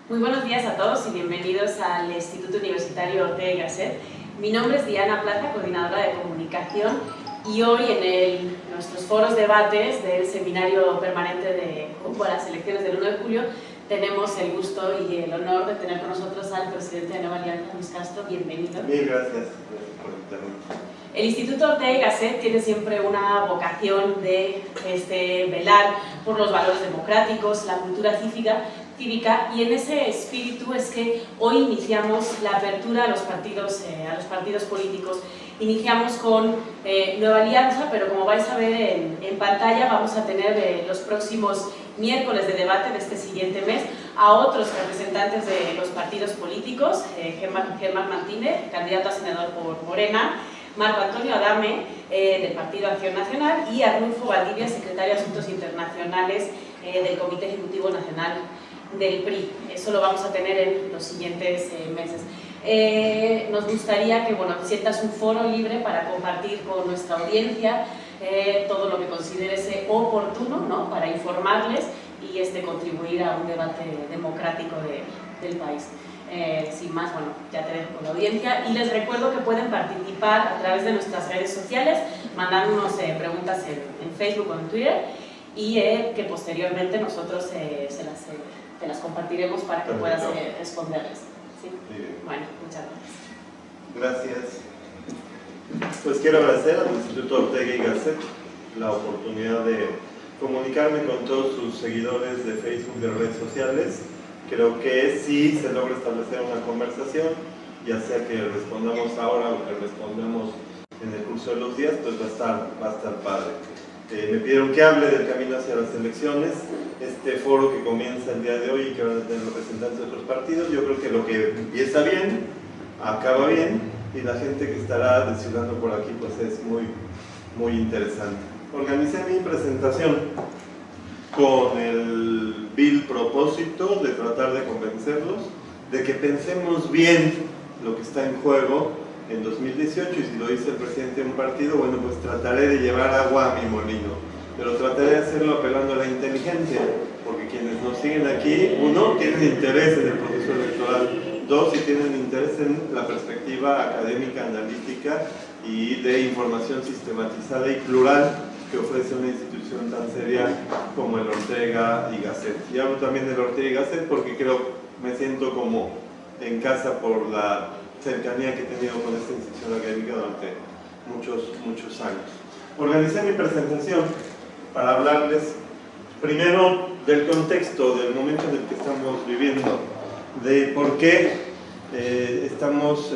Muy buenos días a todos y bienvenidos al Instituto Universitario Ortega y Gasset. Mi nombre es Diana Plaza, coordinadora de comunicación, y hoy en nuestros foros debates del seminario permanente de rumbo a las elecciones del 1 de julio tenemos el gusto y el honor de tener con nosotros al presidente de Nueva Alianza, Luis Castro. Bienvenido. Mil gracias por invitarme. El Instituto Ortega y Gasset tiene siempre una vocación de velar por los valores democráticos, la cultura cívica, y en ese espíritu es que hoy iniciamos la apertura a los partidos políticos. Iniciamos con Nueva Alianza, pero como vais a ver en pantalla vamos a tener los próximos miércoles de debate de este siguiente mes a otros representantes de los partidos políticos, Germán Martínez, candidato a senador por Morena, Marco Antonio Adame, del Partido Acción Nacional, y Arnulfo Valdivia, secretario de Asuntos Internacionales del Comité Ejecutivo Nacional del PRI. Eso lo vamos a tener en los siguientes meses. Nos gustaría que sientas un foro libre para compartir con nuestra audiencia todo lo que consideres oportuno, ¿no?, para informarles y contribuir a un debate democrático del país. Sin más, ya te dejo con la audiencia y les recuerdo que pueden participar a través de nuestras redes sociales, mandándonos preguntas en Facebook o en Twitter, y que posteriormente nosotros te las compartiremos para que puedas responderles. ¿Sí? Bueno, muchas gracias. Pues quiero agradecer al Instituto Ortega y Gasset la oportunidad de comunicarme con todos sus seguidores de Facebook, de redes sociales. Creo que si se logra establecer una conversación, ya sea que respondamos ahora o que respondamos en el curso de los días, pues va a estar padre. Me pidieron que hable del camino hacia las elecciones, este foro que comienza el día de hoy y que van a tener representantes de otros partidos. Yo creo que lo que empieza bien, acaba bien, y la gente que estará desfilando por aquí pues es muy interesante. Organicé mi presentación con el vil propósito de tratar de convencerlos de que pensemos bien lo que está en juego en 2018, y si lo dice el presidente de un partido, bueno, pues trataré de llevar agua a mi molino, pero trataré de hacerlo apelando a la inteligencia, porque quienes nos siguen aquí, uno, tienen interés en el proceso electoral, dos, si tienen interés en la perspectiva académica, analítica y de información sistematizada y plural que ofrece una institución tan seria como el Ortega y Gasset. Y hablo también del Ortega y Gasset porque me siento como en casa por la cercanía que he tenido con esta institución académica durante muchos años. Organicé mi presentación para hablarles primero del contexto, del momento en el que estamos viviendo, de por qué estamos,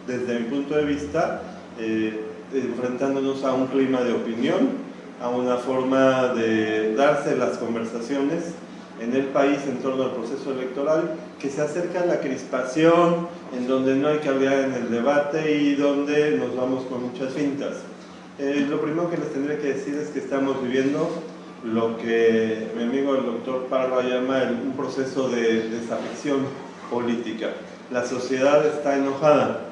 desde mi punto de vista, enfrentándonos a un clima de opinión, a una forma de darse las conversaciones en el país en torno al proceso electoral, que se acerca a la crispación, en donde no hay cabida en el debate y donde nos vamos con muchas fintas. Lo primero que les tendré que decir es que estamos viviendo lo que mi amigo el doctor Parra llama un proceso de desafección política. La sociedad está enojada.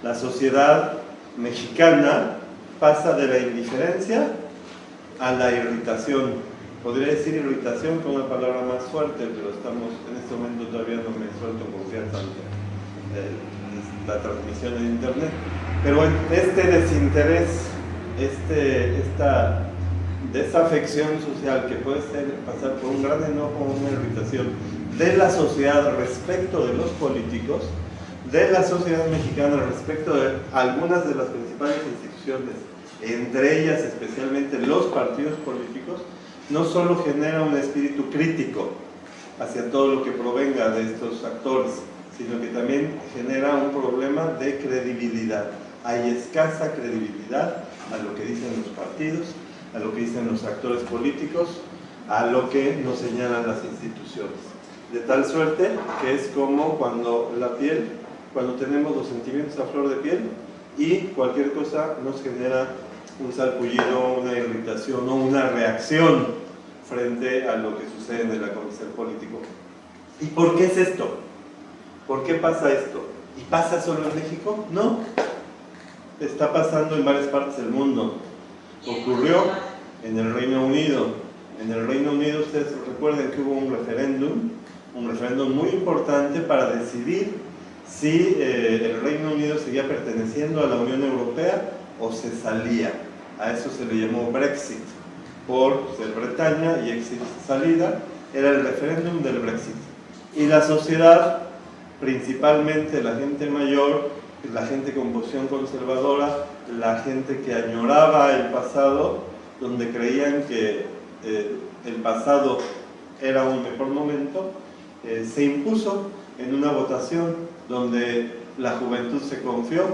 La sociedad mexicana pasa de la indiferencia a la irritación. Podría decir irritación con una palabra más fuerte, pero en este momento todavía no me suelto confiar tanto la transmisión en internet. Pero bueno, este desinterés, esta desafección social que puede pasar por un gran enojo o una irritación de la sociedad respecto de los políticos, de la sociedad mexicana respecto de algunas de las principales instituciones, entre ellas especialmente los partidos políticos, no solo genera un espíritu crítico hacia todo lo que provenga de estos actores, sino que también genera un problema de credibilidad. Hay escasa credibilidad a lo que dicen los partidos, a lo que dicen los actores políticos, a lo que nos señalan las instituciones. De tal suerte que es como cuando tenemos los sentimientos a flor de piel y cualquier cosa nos genera un salpullido, una irritación o una reacción frente a lo que sucede en el acontecer político. ¿Y por qué es esto? ¿Por qué pasa esto? ¿Y pasa solo en México? No. Está pasando en varias partes del mundo. Ocurrió en el Reino Unido. En el Reino Unido, ustedes recuerden que hubo un referéndum un referéndum muy importante para decidir si el Reino Unido seguía perteneciendo a la Unión Europea o se salía. A eso se le llamó Brexit, por ser Bretaña y exit salida, era el referéndum del Brexit. Y la sociedad, principalmente la gente mayor, la gente con posición conservadora, la gente que añoraba el pasado, donde creían que el pasado era un mejor momento, se impuso en una votación donde la juventud se confió,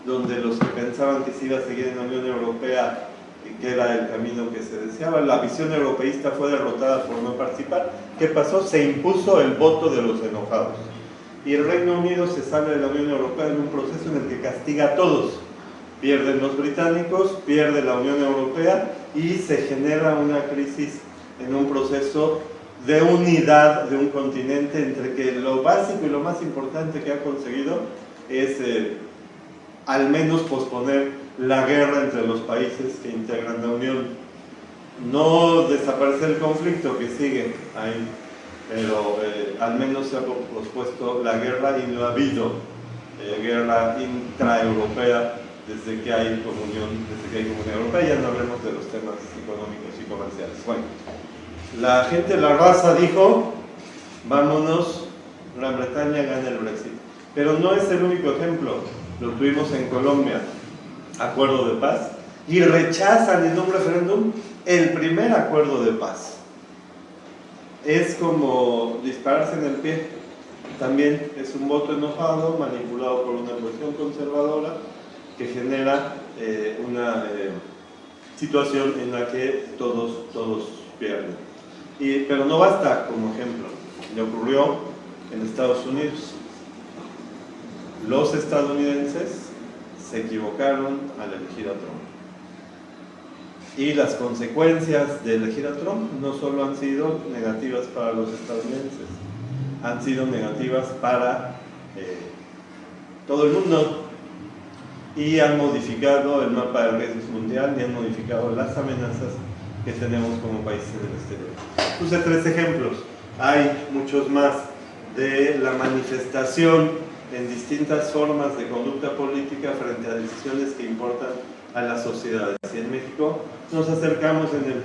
donde los que pensaban que se iba a seguir en la Unión Europea, que era el camino que se deseaba, la visión europeísta fue derrotada por no participar. ¿Qué pasó? Se impuso el voto de los enojados. Y el Reino Unido se sale de la Unión Europea en un proceso en el que castiga a todos. Pierden los británicos, pierde la Unión Europea y se genera una crisis en un proceso de unidad de un continente entre que lo básico y lo más importante que ha conseguido es al menos posponer la guerra entre los países que integran la Unión. No desaparecer el conflicto que sigue ahí, pero al menos se ha pospuesto la guerra y no ha habido guerra intraeuropea desde que hay comunión europea. Ya no hablemos de los temas económicos y comerciales. Bueno, la gente, la raza dijo, vámonos, Gran Bretaña gana el Brexit. Pero no es el único ejemplo, lo tuvimos en Colombia, acuerdo de paz, y rechazan en un referéndum el primer acuerdo de paz. Es como dispararse en el pie, también es un voto enojado, manipulado por una cuestión conservadora, que genera una situación en la que todos pierden. Pero no basta como ejemplo, le ocurrió en Estados Unidos. Los estadounidenses se equivocaron al elegir a Trump. Y las consecuencias de elegir a Trump no solo han sido negativas para los estadounidenses, han sido negativas para todo el mundo. Y han modificado el mapa de riesgos mundial y han modificado las amenazas que tenemos como países en el exterior. Puse 3 ejemplos, hay muchos más, de la manifestación en distintas formas de conducta política frente a decisiones que importan a las sociedades. Y en México nos acercamos en el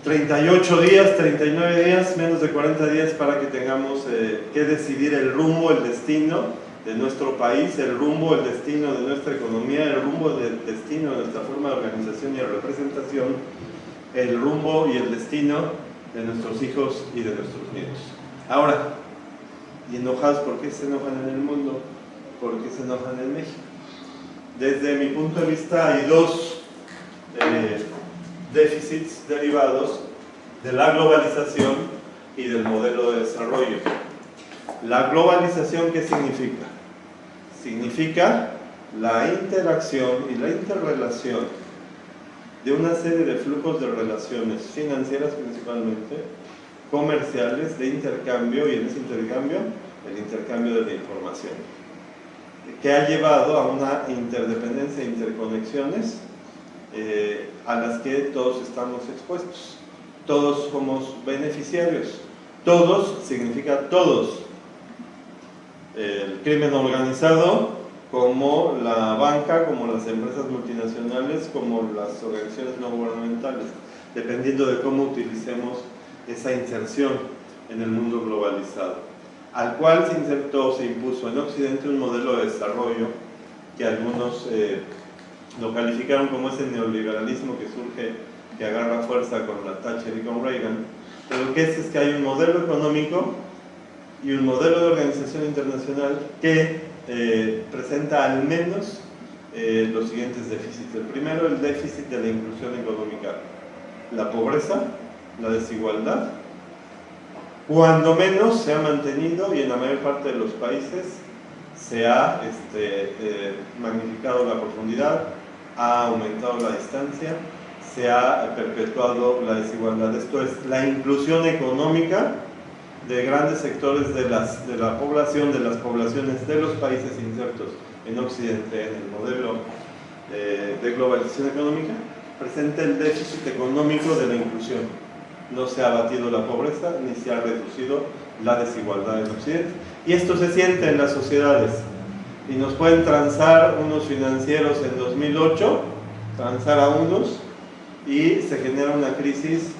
38 días, 39 días, menos de 40 días para que tengamos que decidir el rumbo, el destino de nuestro país, el rumbo, el destino de nuestra economía, el rumbo, el destino de nuestra forma de organización y de representación, el rumbo y el destino de nuestros hijos y de nuestros nietos. Ahora, ¿y enojados por qué se enojan en el mundo? ¿Por qué se enojan en México? Desde mi punto de vista hay 2 déficits derivados de la globalización y del modelo de desarrollo. La globalización, ¿qué significa? Significa la interacción y la interrelación de una serie de flujos de relaciones financieras principalmente, comerciales, de intercambio, y en ese intercambio, el intercambio de la información, que ha llevado a una interdependencia e interconexiones a las que todos estamos expuestos. Todos somos beneficiarios. Todos significa todos. El crimen organizado, como la banca, como las empresas multinacionales, como las organizaciones no gubernamentales, dependiendo de cómo utilicemos esa inserción en el mundo globalizado, al cual se insertó, se impuso en Occidente un modelo de desarrollo que algunos lo calificaron como ese neoliberalismo que surge, que agarra fuerza con la Thatcher y con Reagan. Pero lo que es que hay un modelo económico y un modelo de organización internacional que presenta al menos los siguientes déficits. El primero, el déficit de la inclusión económica, la pobreza, la desigualdad, cuando menos se ha mantenido, y en la mayor parte de los países se ha magnificado la profundidad, ha aumentado la distancia, se ha perpetuado la desigualdad. Esto es la inclusión económica de grandes sectores de la población, de las poblaciones de los países insertos en Occidente, en el modelo de globalización económica, presenta el déficit económico de la inclusión. no se ha abatido la pobreza ni se ha reducido la desigualdad en Occidente. Y esto se siente en las sociedades. Y nos pueden transar unos financieros en 2008, transar a unos, y se genera una crisis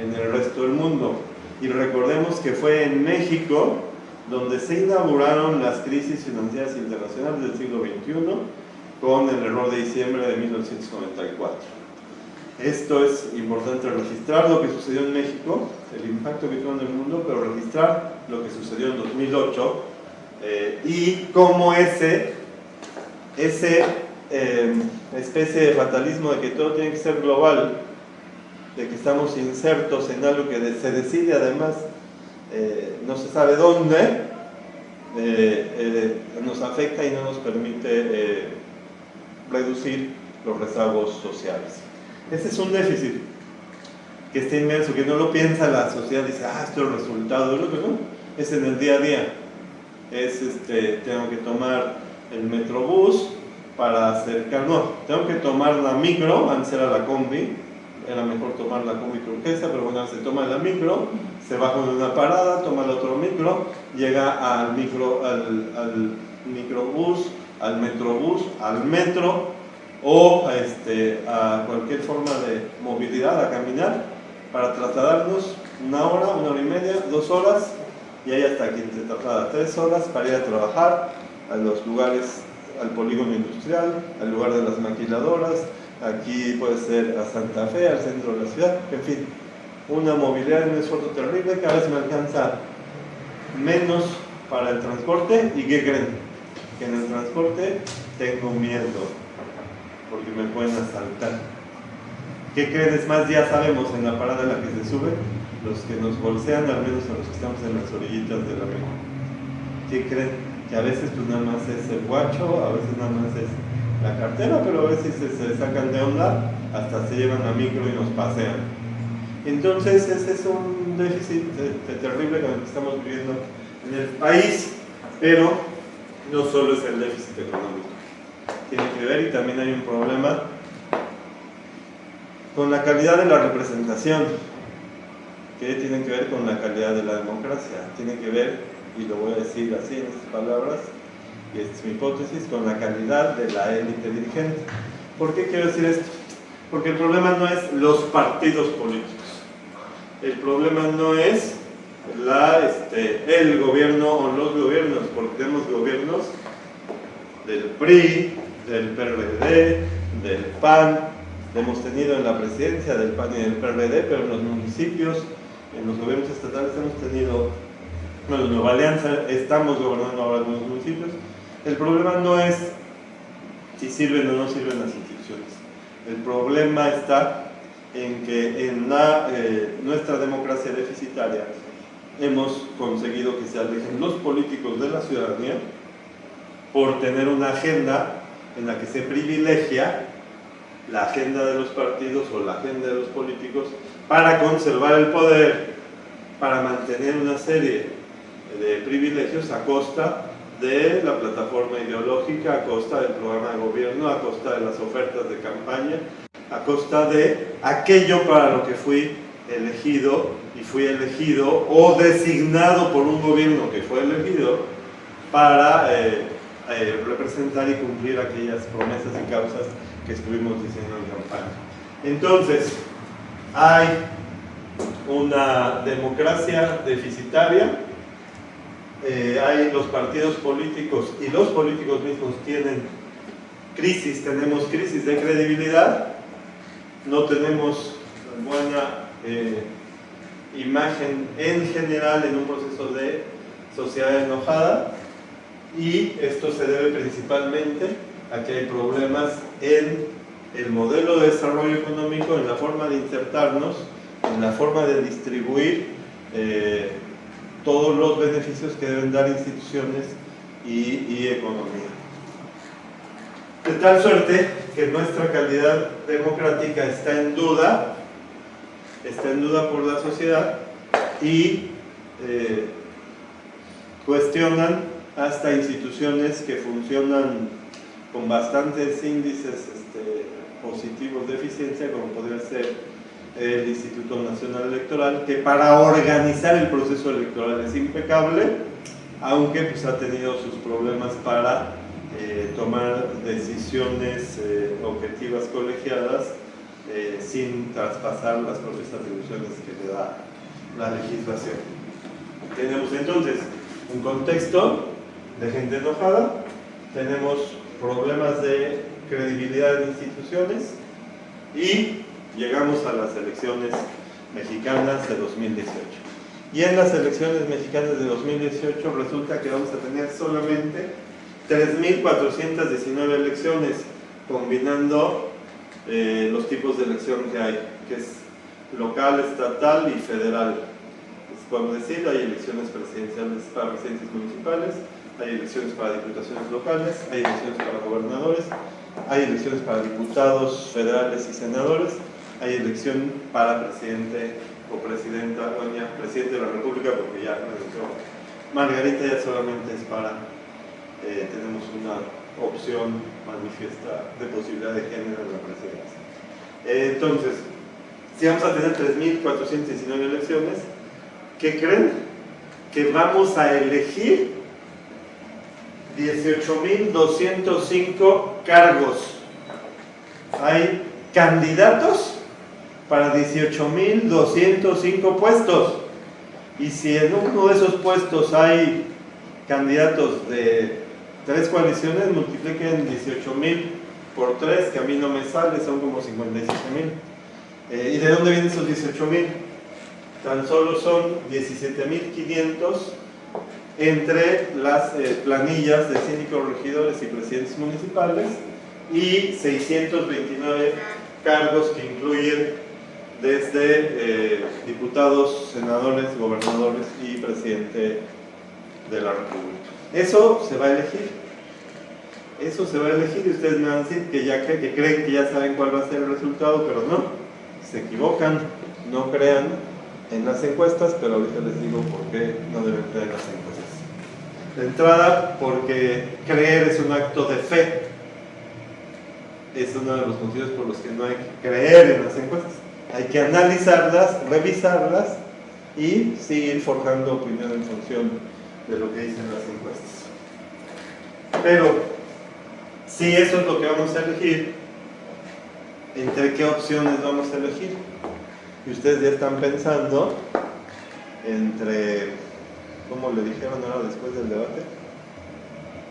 en el resto del mundo. Y recordemos que fue en México donde se inauguraron las crisis financieras internacionales del siglo XXI con el error de diciembre de 1994. Esto es importante registrar lo que sucedió en México, el impacto que tuvo en el mundo, pero registrar lo que sucedió en 2008 y cómo esa especie de fatalismo de que todo tiene que ser global, de que estamos insertos en algo que se decide además, no se sabe dónde, nos afecta y no nos permite reducir los rezagos sociales. Ese es un déficit que está inmenso, que no lo piensa la sociedad, dice, esto es el resultado de lo que no, es en el día a día. Es, tengo que tomar el metrobús para acercar, no, tengo que tomar la micro, antes era la combi, era mejor tomar la combi turquesa, pero bueno, se toma la micro, se baja de una parada, toma el otro micro, llega al microbús, al metrobús, al metro, o a cualquier forma de movilidad, a caminar, para trasladarnos 1 hora, 1 hora y media, 2 horas, y hay hasta quien se traslada 3 horas para ir a trabajar a los lugares, al polígono industrial, al lugar de las maquiladoras, aquí puede ser a Santa Fe, al centro de la ciudad, en fin, una movilidad y un esfuerzo terrible. Cada vez me alcanza menos para el transporte. ¿Y qué creen? Que en el transporte tengo miedo, porque me pueden asaltar. ¿Qué creen? Es más, ya sabemos en la parada en la que se sube, los que nos bolsean, al menos a los que estamos en las orillitas de la micro. ¿Qué creen? Que a veces pues nada más es el guacho, a veces nada más es la cartera, pero a veces se sacan de onda, hasta se llevan a micro y nos pasean. Entonces ese es un déficit terrible que estamos viviendo en el país, pero no solo es el déficit económico, tiene que ver, y también hay un problema con la calidad de la representación, que tiene que ver con la calidad de la democracia, tiene que ver, y lo voy a decir así en estas palabras, y esta es mi hipótesis, con la calidad de la élite dirigente. ¿Por qué quiero decir esto? Porque el problema no es los partidos políticos, el problema no es el gobierno o los gobiernos, porque tenemos gobiernos del PRI, del PRD, del PAN, hemos tenido en la presidencia del PAN y del PRD, pero en los municipios, en los gobiernos estatales hemos tenido, bueno, en Nueva Alianza estamos gobernando ahora algunos municipios. El problema no es si sirven o no sirven las instituciones, el problema está en que en nuestra democracia deficitaria hemos conseguido que se alejen los políticos de la ciudadanía por tener una agenda en la que se privilegia la agenda de los partidos o la agenda de los políticos para conservar el poder, para mantener una serie de privilegios a costa de la plataforma ideológica, a costa del programa de gobierno, a costa de las ofertas de campaña, a costa de aquello para lo que fui elegido, y fui elegido o designado por un gobierno que fue elegido para representar y cumplir aquellas promesas y causas que estuvimos diciendo en campaña. Entonces, hay una democracia deficitaria, hay los partidos políticos y los políticos mismos tienen crisis, tenemos crisis de credibilidad, no tenemos buena imagen en general en un proceso de sociedad enojada, y esto se debe principalmente a que hay problemas en el modelo de desarrollo económico, en la forma de insertarnos, en la forma de distribuir todos los beneficios que deben dar instituciones y economía. De tal suerte que nuestra calidad democrática está en duda por la sociedad, y cuestionan hasta instituciones que funcionan con bastantes índices positivos de eficiencia, como podría ser el Instituto Nacional Electoral, que para organizar el proceso electoral es impecable, aunque pues ha tenido sus problemas para tomar decisiones objetivas colegiadas sin traspasar las propias atribuciones que le da la legislación. Tenemos entonces un contexto de gente enojada, tenemos problemas de credibilidad en instituciones y llegamos a las elecciones mexicanas de 2018. Y en las elecciones mexicanas de 2018 resulta que vamos a tener solamente 3.419 elecciones, combinando los tipos de elección que hay, que es local, estatal y federal. Podemos decir, hay elecciones presidenciales para presidentes municipales, hay elecciones para diputaciones locales, hay elecciones para gobernadores, hay elecciones para diputados federales y senadores, hay elección para presidente o presidenta, bueno, ya presidente de la República, porque ya Margarita ya solamente es para, tenemos una opción manifiesta de posibilidad de género en la presidencia. Entonces, si vamos a tener 3.419 elecciones, ¿qué creen? Que vamos a elegir 18.205 cargos. Hay candidatos para 18.205 puestos. Y si en uno de esos puestos hay candidatos de 3 coaliciones, multipliquen 18.000 por 3, que a mí no me sale, son como 57.000. ¿Y de dónde vienen esos 18.000? Tan solo son 17.500 entre las planillas de síndicos, regidores y presidentes municipales, y 629 cargos que incluyen desde diputados, senadores, gobernadores y presidente de la República. Eso se va a elegir. Eso se va a elegir y ustedes me van a decir que creen que ya saben cuál va a ser el resultado, pero no, se equivocan, no crean en las encuestas, pero ahorita les digo por qué no deben creer en las encuestas. De entrada, porque creer es un acto de fe. Es uno de los motivos por los que no hay que creer en las encuestas. Hay que analizarlas, revisarlas y seguir forjando opinión en función de lo que dicen las encuestas. Pero, si eso es lo que vamos a elegir, ¿entre qué opciones vamos a elegir? Y ustedes ya están pensando entre, ¿cómo le dijeron ahora después del debate?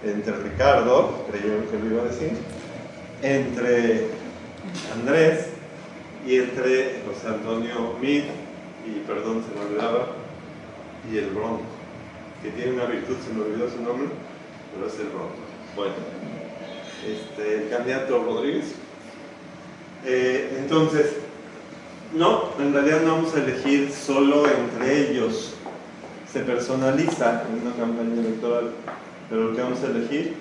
Entre Ricardo, creyeron que lo iba a decir, entre Andrés y entre José Antonio Meade, y perdón, se me olvidaba, y el Bronco, que tiene una virtud, se me olvidó su nombre, pero es el Bronco. Bueno, el candidato Rodríguez. Entonces, no, en realidad no vamos a elegir solo entre ellos, se personaliza en una campaña electoral, pero lo que vamos a elegir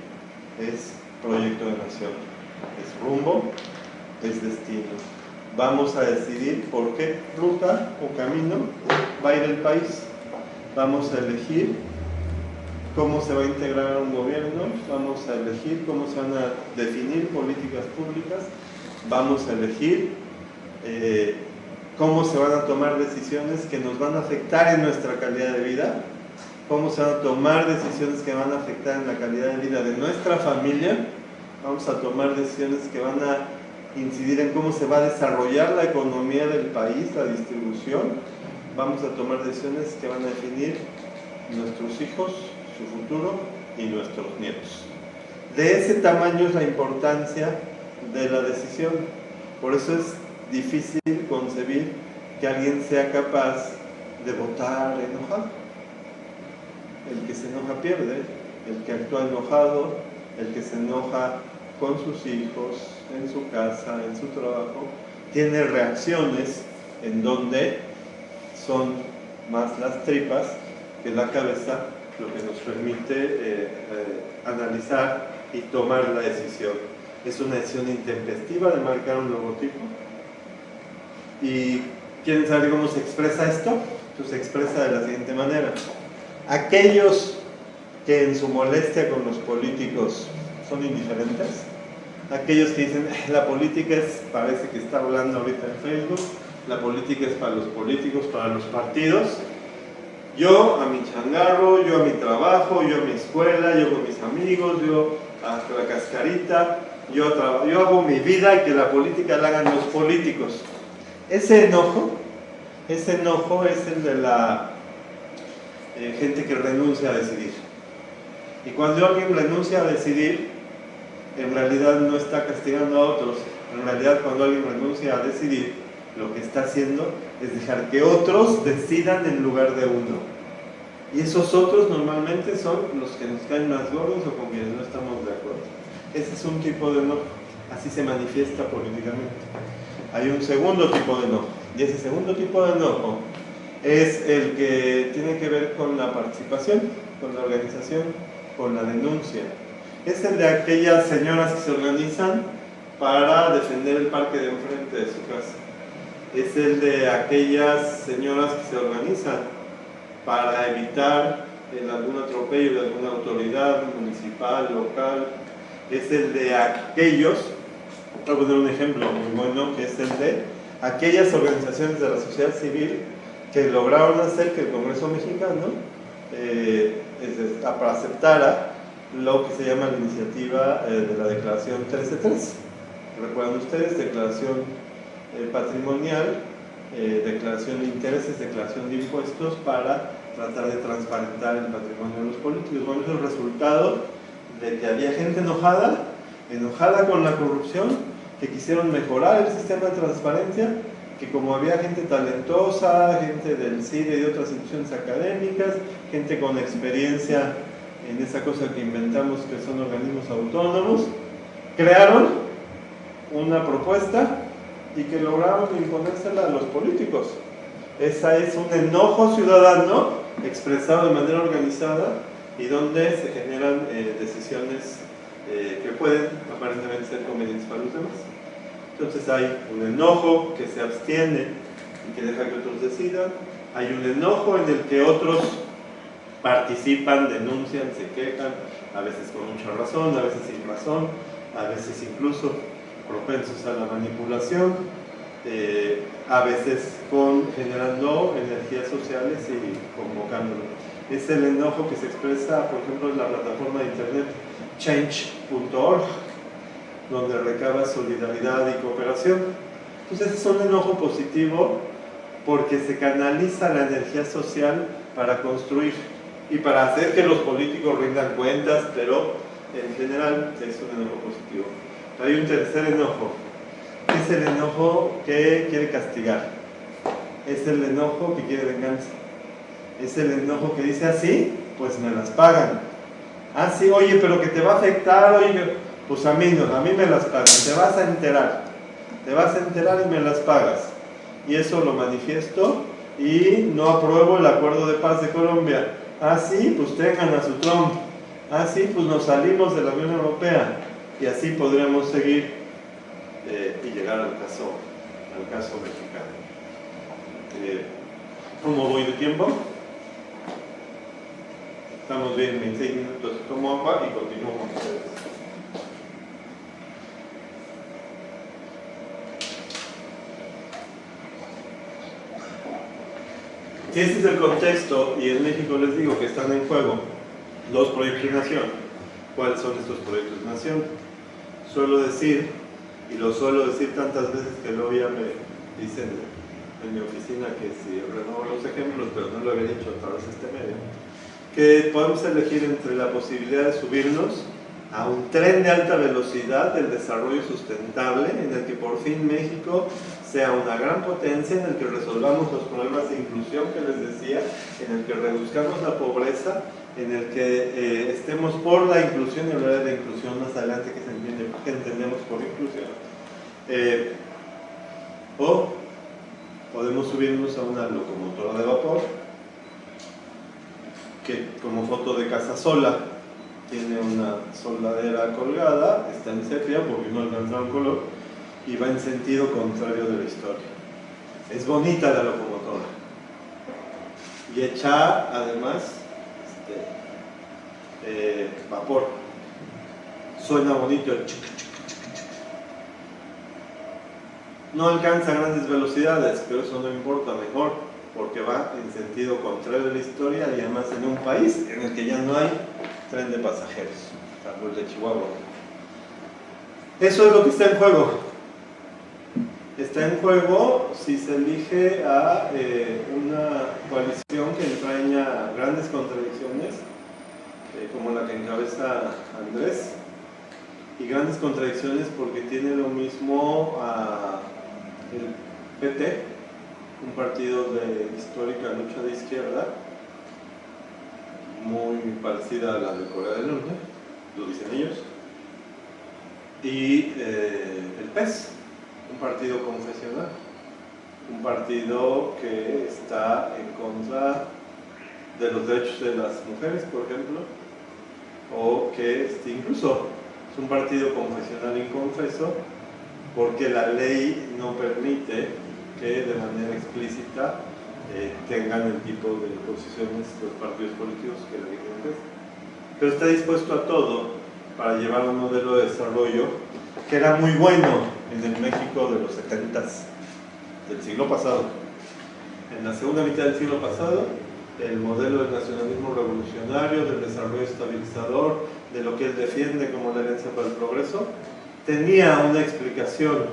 es proyecto de nación, es rumbo, es destino. Vamos a decidir por qué ruta o camino va a ir el país. Vamos a elegir cómo se va a integrar un gobierno, vamos a elegir cómo se van a definir políticas públicas, vamos a elegir cómo se van a tomar decisiones que nos van a afectar en nuestra calidad de vida, cómo se van a tomar decisiones que van a afectar en la calidad de vida de nuestra familia, vamos a tomar decisiones que van a incidir en cómo se va a desarrollar la economía del país, la distribución, vamos a tomar decisiones que van a definir nuestros hijos, su futuro y nuestros nietos. De ese tamaño es la importancia de la decisión. Por eso es difícil concebir que alguien sea capaz de votar enojado. El que se enoja pierde, el que actúa enojado, el que se enoja con sus hijos, en su casa, en su trabajo, tiene reacciones en donde son más las tripas que la cabeza, lo que nos permite analizar y tomar la decisión. Es una decisión intempestiva de marcar un logotipo. ¿Y quieren saber cómo se expresa esto? Pues se expresa de la siguiente manera. Aquellos que en su molestia con los políticos son indiferentes, aquellos que dicen la política parece que está hablando ahorita en Facebook, la política es para los políticos, para los partidos. Yo a mi changarro, yo a mi trabajo, yo a mi escuela, yo con mis amigos, yo a la cascarita, yo hago mi vida y que la política la hagan los políticos. Ese enojo es el de la gente que renuncia a decidir. Y cuando alguien renuncia a decidir, en realidad no está castigando a otros. En realidad, cuando alguien renuncia a decidir, lo que está haciendo es dejar que otros decidan en lugar de uno. Y esos otros normalmente son los que nos caen más gordos o con quienes no estamos de acuerdo. Ese es un tipo de enojo. Así se manifiesta políticamente. Hay un segundo tipo de enojo. Y ese segundo tipo de enojo es el que tiene que ver con la participación, con la organización, con la denuncia. Es el de aquellas señoras que se organizan para defender el parque de enfrente de su casa. Es el de aquellas señoras que se organizan para evitar algún atropello de alguna autoridad municipal, local. Es el de aquellos, voy a poner un ejemplo muy bueno, que es el de aquellas organizaciones de la sociedad civil que lograron hacer que el Congreso mexicano aceptara lo que se llama la iniciativa de la Declaración 13.3. ¿Recuerdan ustedes? Declaración patrimonial, declaración de intereses, declaración de impuestos para tratar de transparentar el patrimonio de los políticos. Bueno, es el resultado de que había gente enojada con la corrupción, que quisieron mejorar el sistema de transparencia, que como había gente talentosa, gente del CIDE y de otras instituciones académicas, gente con experiencia en esa cosa que inventamos que son organismos autónomos, crearon una propuesta y que lograron imponérsela a los políticos. Esa es un enojo ciudadano expresado de manera organizada y donde se generan decisiones que pueden aparentemente ser convenientes para los demás. Entonces hay un enojo que se abstiene y que deja que otros decidan. Hay un enojo en el que otros participan, denuncian, se quejan, a veces con mucha razón, a veces sin razón, a veces incluso propensos a la manipulación, a veces generando energías sociales y convocándolo. Es el enojo que se expresa, por ejemplo, en la plataforma de internet change.org, donde recaba solidaridad y cooperación. Entonces es un enojo positivo porque se canaliza la energía social para construir y para hacer que los políticos rindan cuentas, pero en general es un enojo positivo. Hay un tercer enojo, es el enojo que quiere castigar, es el enojo que quiere venganza, es el enojo que dice así, pues me las pagan. Ah, sí, oye, pero que te va a afectar, oye, pues a mí no, a mí me las pagan, te vas a enterar y me las pagas. Y eso lo manifiesto y no apruebo el acuerdo de paz de Colombia. Ah, sí, pues tengan a su Trump. Ah, sí, pues nos salimos de la Unión Europea. Y así podríamos seguir y llegar al caso mexicano. ¿Cómo voy de tiempo? Estamos bien, 26 minutos. Tomo agua y continúo con ustedes. Si ese es el contexto, y en México les digo que están en juego los proyectos de nación, ¿cuáles son estos proyectos de nación? Suelo decir, y lo suelo decir tantas veces que luego ya me dicen en mi oficina que si renovo los ejemplos, pero no lo había dicho a través de este medio, que podemos elegir entre la posibilidad de subirnos a un tren de alta velocidad del desarrollo sustentable, en el que por fin México sea una gran potencia, en el que resolvamos los problemas de inclusión que les decía, en el que reduzcamos la pobreza, en el que estemos por la inclusión, y hablaré de inclusión más adelante, que entendemos por inclusión. O podemos subirnos a una locomotora de vapor, que como foto de casasola tiene una soldadera colgada, está en sepia porque no alcanzaron color y va en sentido contrario de la historia. Es bonita la locomotora y echa además vapor. Suena bonito el chic, chic, chic, chic. No alcanza grandes velocidades, pero eso no importa, mejor, porque va en sentido contrario de la historia y además en un país en el que ya no hay tren de pasajeros, salvo el de Chihuahua. Eso es lo que está en juego. Está en juego si se elige a una coalición que entraña grandes contradicciones, como la que encabeza Andrés, y grandes contradicciones porque tiene lo mismo a el PT, un partido de histórica lucha de izquierda, muy parecida a la de Corea del Norte, lo dicen ellos, y el PES, un partido confesional, un partido que está en contra de los derechos de las mujeres, por ejemplo, o que incluso es un partido confesional inconfeso porque la ley no permite que de manera explícita tengan el tipo de posiciones los partidos políticos que la ley no. Pero está dispuesto a todo para llevar un modelo de desarrollo que era muy bueno en el México de los 70s del siglo pasado. En la segunda mitad del siglo pasado, el modelo del nacionalismo revolucionario, del desarrollo estabilizador, de lo que él defiende como la herencia para el progreso, tenía una explicación,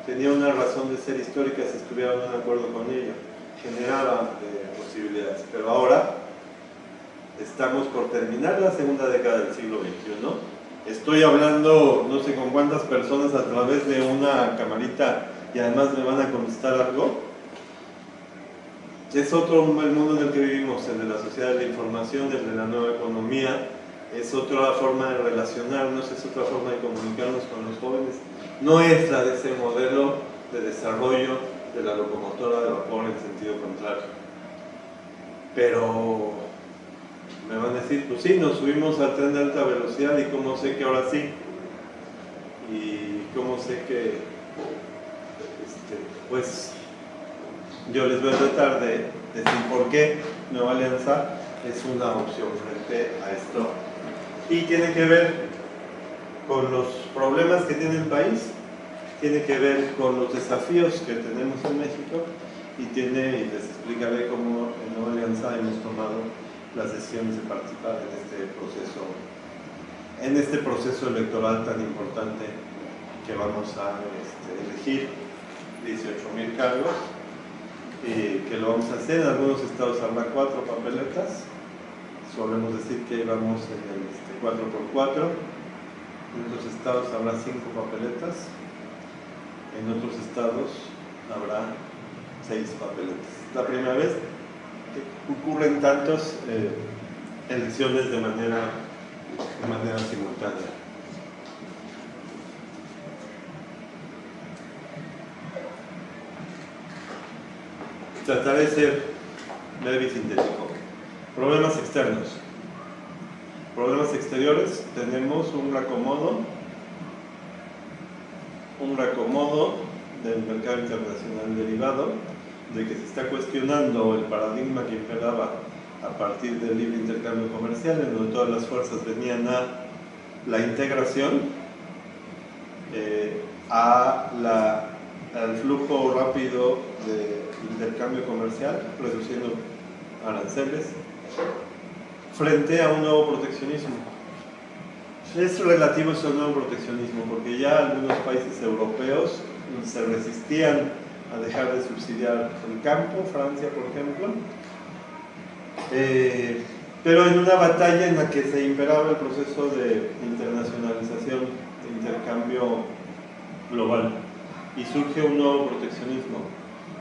tenía una razón de ser histórica si estuvieran de acuerdo con ello, generaba posibilidades. Pero ahora estamos por terminar la segunda década del siglo XXI. Estoy hablando no sé con cuántas personas a través de una camarita y además me van a contestar algo. Es otro el mundo en el que vivimos, el de la sociedad de la información, el de la nueva economía. Es otra forma de relacionarnos, es otra forma de comunicarnos con los jóvenes. No es la de ese modelo de desarrollo de la locomotora de vapor en sentido contrario. Pero me van a decir, pues sí, nos subimos al tren de alta velocidad y cómo sé que ahora sí. Y cómo sé que, pues, yo les voy a tratar de decir por qué Nueva Alianza es una opción frente a esto. Y tiene que ver con los problemas que tiene el país, tiene que ver con los desafíos que tenemos en México y les explicaré cómo en Nueva Alianza hemos tomado las decisiones de participar en este proceso electoral tan importante que vamos a elegir 18,000 cargos y que lo vamos a hacer. En algunos estados habrá 4 papeletas, solemos decir que vamos en el 4x4, en otros estados habrá 5 papeletas, en otros estados habrá 6 papeletas. La primera vez que ocurren tantas elecciones de manera simultánea. Trataré de ser breve y sintético. Problemas externos. Problemas exteriores, tenemos un reacomodo del mercado internacional derivado, de que se está cuestionando el paradigma que imperaba a partir del libre intercambio comercial, en donde todas las fuerzas venían a la integración, al flujo rápido de intercambio comercial, reduciendo aranceles, frente a un nuevo proteccionismo. Es relativo ese nuevo proteccionismo, porque ya algunos países europeos se resistían a dejar de subsidiar el campo, Francia por ejemplo, pero en una batalla en la que se imperaba el proceso de internacionalización, de intercambio global, y surge un nuevo proteccionismo.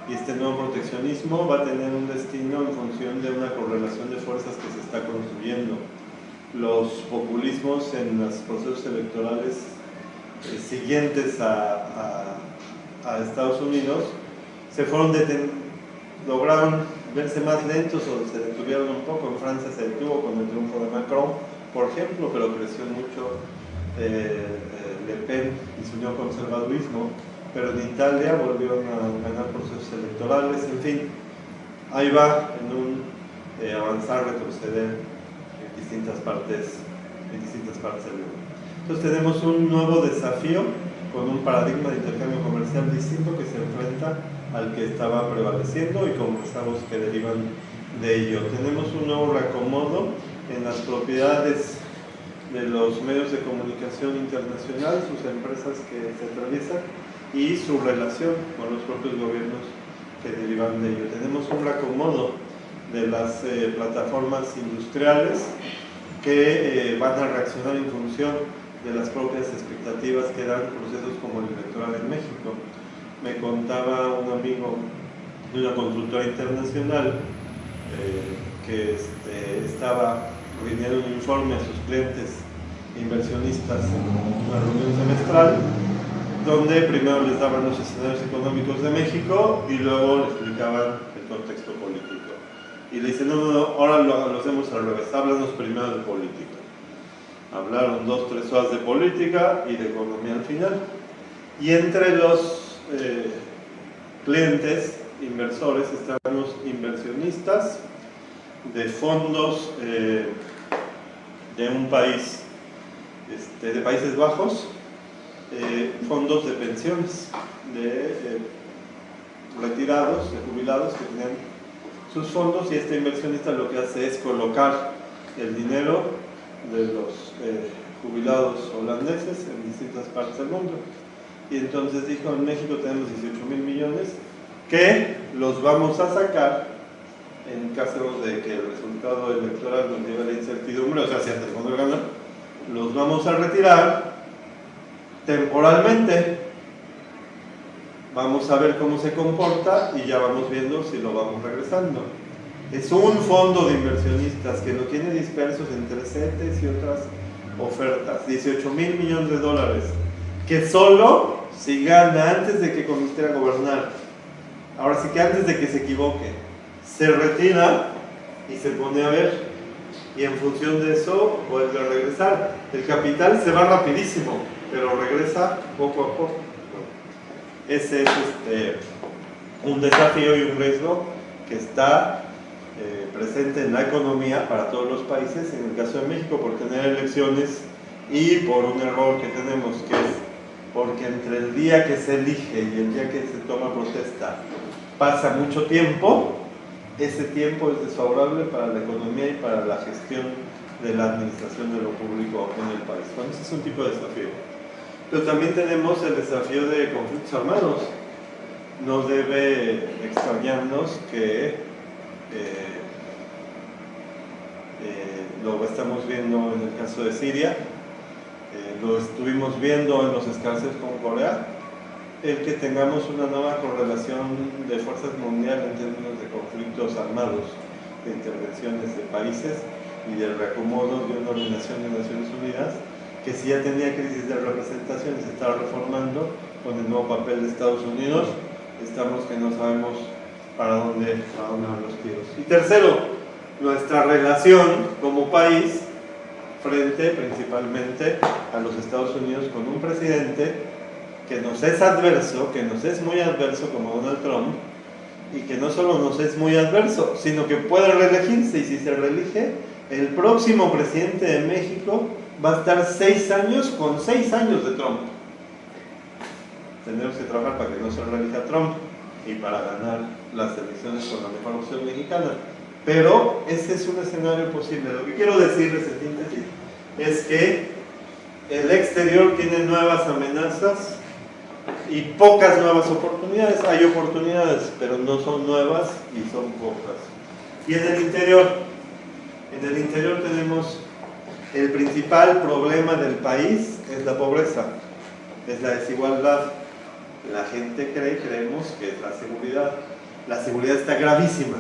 Y este nuevo proteccionismo va a tener un destino en función de una correlación de fuerzas que se está construyendo. Los populismos en los procesos electorales siguientes a Estados Unidos lograron verse más lentos o se detuvieron un poco. En Francia se detuvo con el triunfo de Macron, por ejemplo, pero creció mucho Le Pen y su neoconservadurismo. Pero en Italia volvieron a ganar procesos electorales, en fin, ahí va en un avanzar, retroceder en distintas partes del mundo. Entonces tenemos un nuevo desafío con un paradigma de intercambio comercial distinto que se enfrenta al que estaba prevaleciendo y con rezagos que derivan de ello. Tenemos un nuevo reacomodo en las propiedades de los medios de comunicación internacional, sus empresas que se atraviesan y su relación con los propios gobiernos que derivan de ello. Tenemos un reacomodo de las plataformas industriales que van a reaccionar en función de las propias expectativas que dan procesos como el electoral en México. Me contaba un amigo de una consultora internacional que estaba rindiendo un informe a sus clientes inversionistas en una reunión semestral, donde primero les daban los escenarios económicos de México y luego le explicaban el contexto político. Y le dicen, no, ahora lo hacemos al revés, háblanos primero de política. Hablaron 2-3 horas de política y de economía al final. Y entre los clientes inversores estaban los inversionistas de fondos de un país, de Países Bajos, fondos de pensiones, de retirados, de jubilados que tenían sus fondos, y este inversionista lo que hace es colocar el dinero de los jubilados holandeses en distintas partes del mundo. Y entonces dijo, en México tenemos 18,000 millones que los vamos a sacar en caso de que el resultado electoral nos lleve a la incertidumbre, o sea, si antes cuando ganan, los vamos a retirar temporalmente, vamos a ver cómo se comporta y ya vamos viendo si lo vamos regresando. Es un fondo de inversionistas que lo tiene dispersos entre CETES y otras ofertas, 18,000 millones de dólares, que solo si gana antes de que comience a gobernar, ahora sí que antes de que se equivoque, se retira y se pone a ver, y en función de eso vuelve a regresar. El capital se va rapidísimo, pero regresa poco a poco. Ese es un desafío y un riesgo que está presente en la economía para todos los países. En el caso de México, por tener elecciones y por un error que tenemos, que es porque entre el día que se elige y el día que se toma protesta pasa mucho tiempo. Ese tiempo es desfavorable para la economía y para la gestión de la administración de lo público en el país. Bueno, ese es un tipo de desafío. Pero también tenemos el desafío de conflictos armados. No debe extrañarnos que lo estamos viendo en el caso de Siria, lo estuvimos viendo en los escarceos con Corea, el que tengamos una nueva correlación de fuerzas mundiales en términos de conflictos armados, de intervenciones de países y de reacomodo de una organización de Naciones Unidas que si ya tenía crisis de representación y se estaba reformando con el nuevo papel de Estados Unidos. Estamos que no sabemos para dónde van los tiros. Y tercero, nuestra relación como país frente principalmente a los Estados Unidos con un presidente que nos es adverso, que nos es muy adverso como Donald Trump, y que no solo nos es muy adverso, sino que puede reelegirse, y si se reelige, el próximo presidente de México va a estar 6 años con 6 años de Trump. Tendremos que trabajar para que no se reelija Trump y para ganar las elecciones con la mejor opción mexicana. Pero ese es un escenario posible. Lo que quiero decirles en síntesis es que el exterior tiene nuevas amenazas y pocas nuevas oportunidades. Hay oportunidades, pero no son nuevas y son pocas. Y en el interior tenemos el principal problema del país, es la pobreza, es la desigualdad. La gente creemos que es la seguridad. La seguridad está gravísima.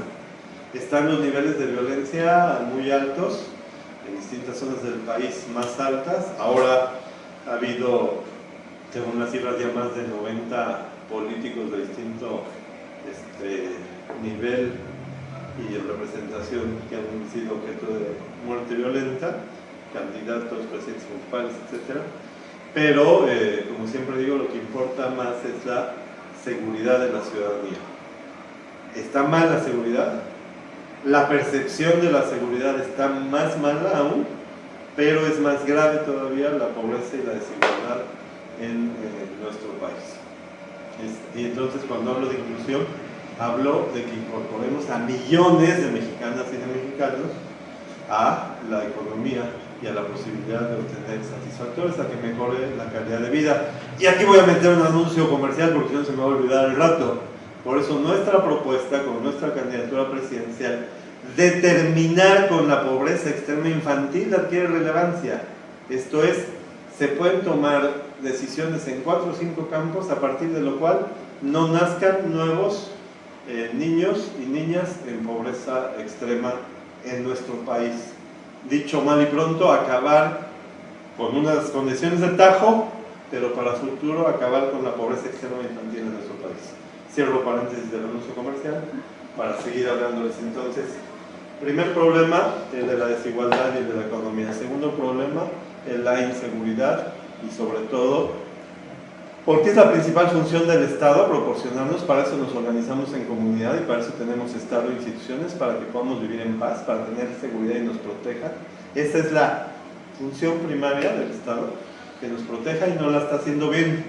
Están los niveles de violencia muy altos, en distintas zonas del país más altas. Ahora ha habido, según las cifras, ya más de 90 políticos de distinto nivel y representación que han sido objeto de muerte violenta, candidatos, presidentes municipales, etc. Pero, como siempre digo, lo que importa más es la seguridad de la ciudadanía. ¿Está mal la seguridad? La percepción de la seguridad está más mala aún, pero es más grave todavía la pobreza y la desigualdad en nuestro país. Y entonces cuando hablo de inclusión, hablo de que incorporemos a millones de mexicanas y de mexicanos a la economía y a la posibilidad de obtener satisfactores, a que mejore la calidad de vida. Y aquí voy a meter un anuncio comercial porque no se me va a olvidar el rato. Por eso nuestra propuesta con nuestra candidatura presidencial de terminar con la pobreza extrema infantil adquiere relevancia. Esto es, se pueden tomar decisiones en 4 o 5 campos a partir de lo cual no nazcan nuevos niños y niñas en pobreza extrema en nuestro país. Dicho mal y pronto, acabar con unas condiciones de tajo, pero para el futuro acabar con la pobreza extrema infantil en nuestro país. Cierro paréntesis del anuncio comercial para seguir hablándoles entonces. Primer problema, el de la desigualdad y el de la economía. Segundo problema, la inseguridad y sobre todo, porque es la principal función del Estado proporcionarnos, para eso nos organizamos en comunidad y para eso tenemos Estado e instituciones, para que podamos vivir en paz, para tener seguridad y nos proteja. Esa es la función primaria del Estado, que nos proteja, y no la está haciendo bien,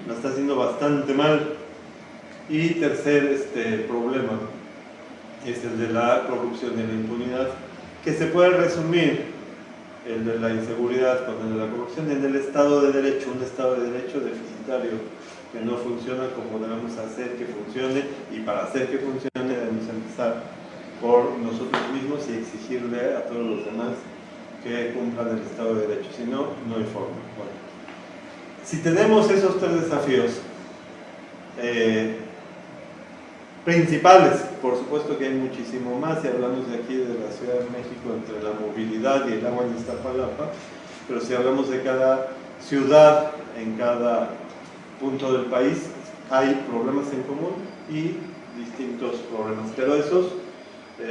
la está haciendo bastante mal. Y tercer problema es el de la corrupción y la impunidad, que se puede resumir el de la inseguridad con el de la corrupción en el Estado de Derecho, un Estado de Derecho deficitario que no funciona como debemos hacer que funcione, y para hacer que funcione debemos empezar por nosotros mismos y exigirle a todos los demás que cumplan el Estado de Derecho, si no, no hay forma. Bueno, si tenemos esos 3 desafíos principales, por supuesto que hay muchísimo más, si hablamos de aquí de la Ciudad de México, entre la movilidad y el agua en Iztapalapa, pero si hablamos de cada ciudad, en cada punto del país, hay problemas en común y distintos problemas, pero esos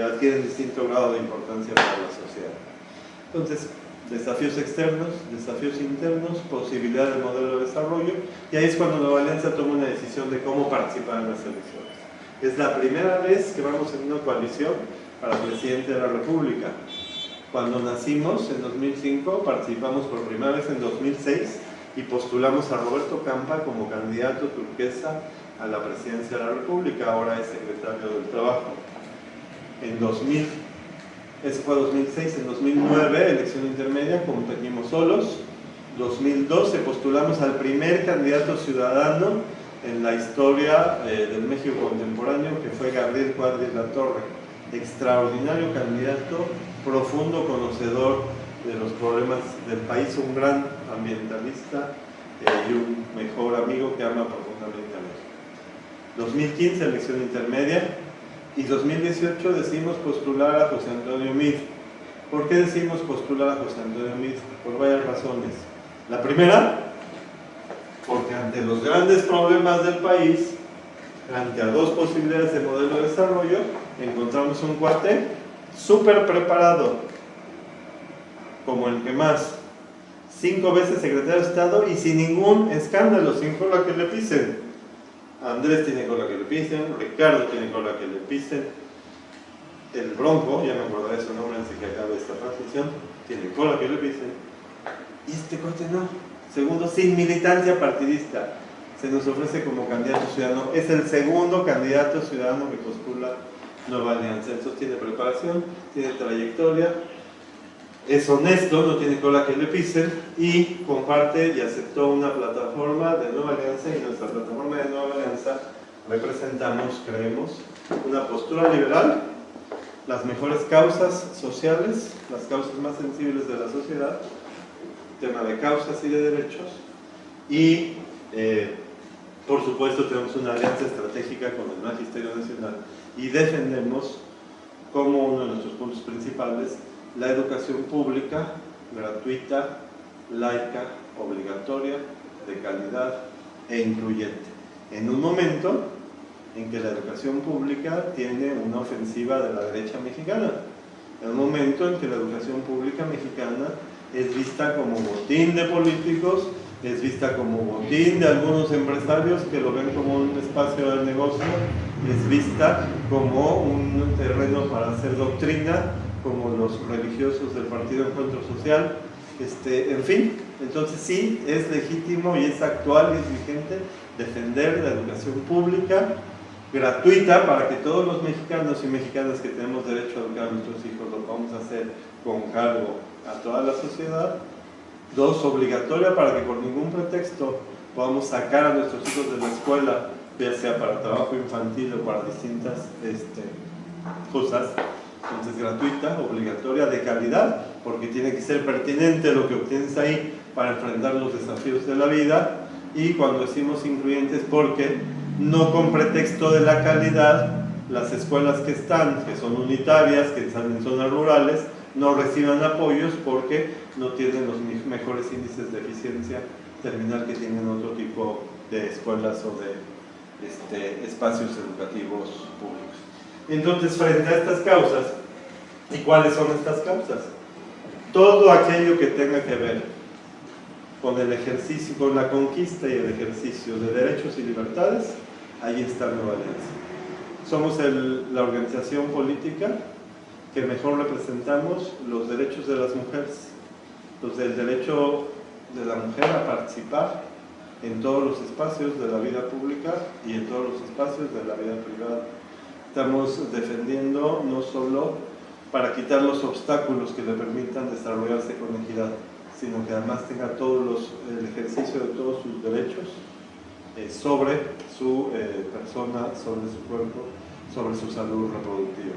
adquieren distinto grado de importancia para la sociedad. Entonces, desafíos externos, desafíos internos, posibilidad de modelo de desarrollo, y ahí es cuando Nueva Alianza toma una decisión de cómo participar en las elecciones. Es la primera vez que vamos en una coalición para presidente de la República. Cuando nacimos en 2005, participamos por primera vez en 2006 y postulamos a Roberto Campa como candidato turquesa a la presidencia de la República, ahora es secretario del Trabajo. Ese fue 2006, en 2009, elección intermedia, competimos solos. 2012 postulamos al primer candidato ciudadano en la historia del México contemporáneo, que fue Gabriel Cuadri Latorre, extraordinario candidato, profundo conocedor de los problemas del país, un gran ambientalista y un mejor amigo que ama profundamente a México. 2015, elección intermedia, y 2018 decidimos postular a José Antonio Meade. ¿Por qué decidimos postular a José Antonio Meade? Por varias razones. La primera, porque ante los grandes problemas del país, ante a 2 posibilidades de modelo de desarrollo, encontramos un cuate súper preparado, como el que más, 5 veces secretario de Estado y sin ningún escándalo, sin cola que le pisen. Andrés tiene cola que le pisen, Ricardo tiene cola que le pisen, el Bronco, ya me acordaré su nombre antes de que acabe esta transmisión, tiene cola que le pisen, y este cuate no. Segundo, sin militancia partidista, se nos ofrece como candidato ciudadano. Es el segundo candidato ciudadano que postula Nueva Alianza. Entonces tiene preparación, tiene trayectoria, es honesto, no tiene cola que le pisen, y comparte y aceptó una plataforma de Nueva Alianza, y nuestra plataforma de Nueva Alianza representamos, creemos, una postura liberal, las mejores causas sociales, las causas más sensibles de la sociedad, tema de causas y de derechos, y por supuesto tenemos una alianza estratégica con el Magisterio Nacional y defendemos como uno de nuestros puntos principales la educación pública, gratuita, laica, obligatoria, de calidad e incluyente, en un momento en que la educación pública tiene una ofensiva de la derecha mexicana, en un momento en que la educación pública mexicana es vista como botín de políticos, es vista como botín de algunos empresarios que lo ven como un espacio de negocio, es vista como un terreno para hacer doctrina, como los religiosos del Partido Encuentro Social, En fin, entonces sí, es legítimo y es actual y es vigente defender la educación pública gratuita para que todos los mexicanos y mexicanas que tenemos derecho a educar a nuestros hijos lo podamos hacer con cargo a toda la sociedad. 2, obligatoria para que por ningún pretexto podamos sacar a nuestros hijos de la escuela, ya sea para trabajo infantil o para distintas cosas. Entonces, gratuita, obligatoria, de calidad, porque tiene que ser pertinente lo que obtienes ahí para enfrentar los desafíos de la vida. Y cuando decimos incluyentes, porque no con pretexto de la calidad, las escuelas que son unitarias, que están en zonas rurales, no reciban apoyos porque no tienen los mejores índices de eficiencia terminal que tienen otro tipo de escuelas o de espacios educativos públicos. Entonces, frente a estas causas, ¿y cuáles son estas causas? Todo aquello que tenga que ver con el ejercicio, con la conquista y el ejercicio de derechos y libertades, ahí está Nueva Alianza. Somos la organización política que mejor representamos los derechos de las mujeres, el derecho de la mujer a participar en todos los espacios de la vida pública y en todos los espacios de la vida privada. Estamos defendiendo no solo para quitar los obstáculos que le permitan desarrollarse con equidad, sino que además tenga el ejercicio de todos sus derechos sobre su persona, sobre su cuerpo, sobre su salud reproductiva.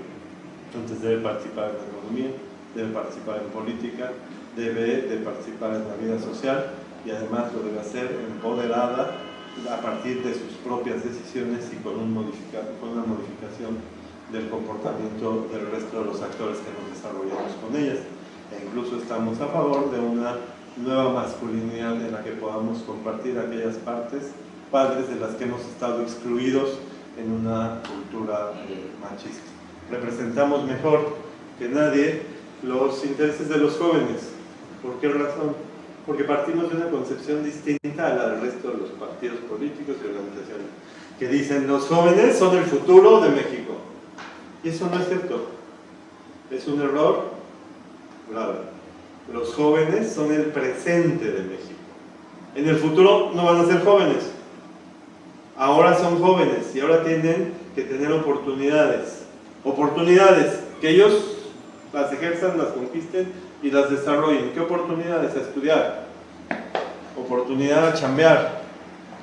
Entonces debe participar en la economía, debe participar en política, debe de participar en la vida social y además lo debe hacer empoderada a partir de sus propias decisiones y con una modificación del comportamiento del resto de los actores que nos desarrollamos con ellas. E incluso estamos a favor de una nueva masculinidad en la que podamos compartir aquellas padres de las que hemos estado excluidos en una cultura machista. Representamos mejor que nadie los intereses de los jóvenes. ¿Por qué razón? Porque partimos de una concepción distinta a la del resto de los partidos políticos y organizaciones, que dicen los jóvenes son el futuro de México. Y eso no es cierto. Es un error grave. Los jóvenes son el presente de México. En el futuro no van a ser jóvenes. Ahora son jóvenes y ahora tienen que tener oportunidades. Oportunidades que ellos las ejerzan, las conquisten y las desarrollen. ¿Qué oportunidades? A estudiar, oportunidad a chambear,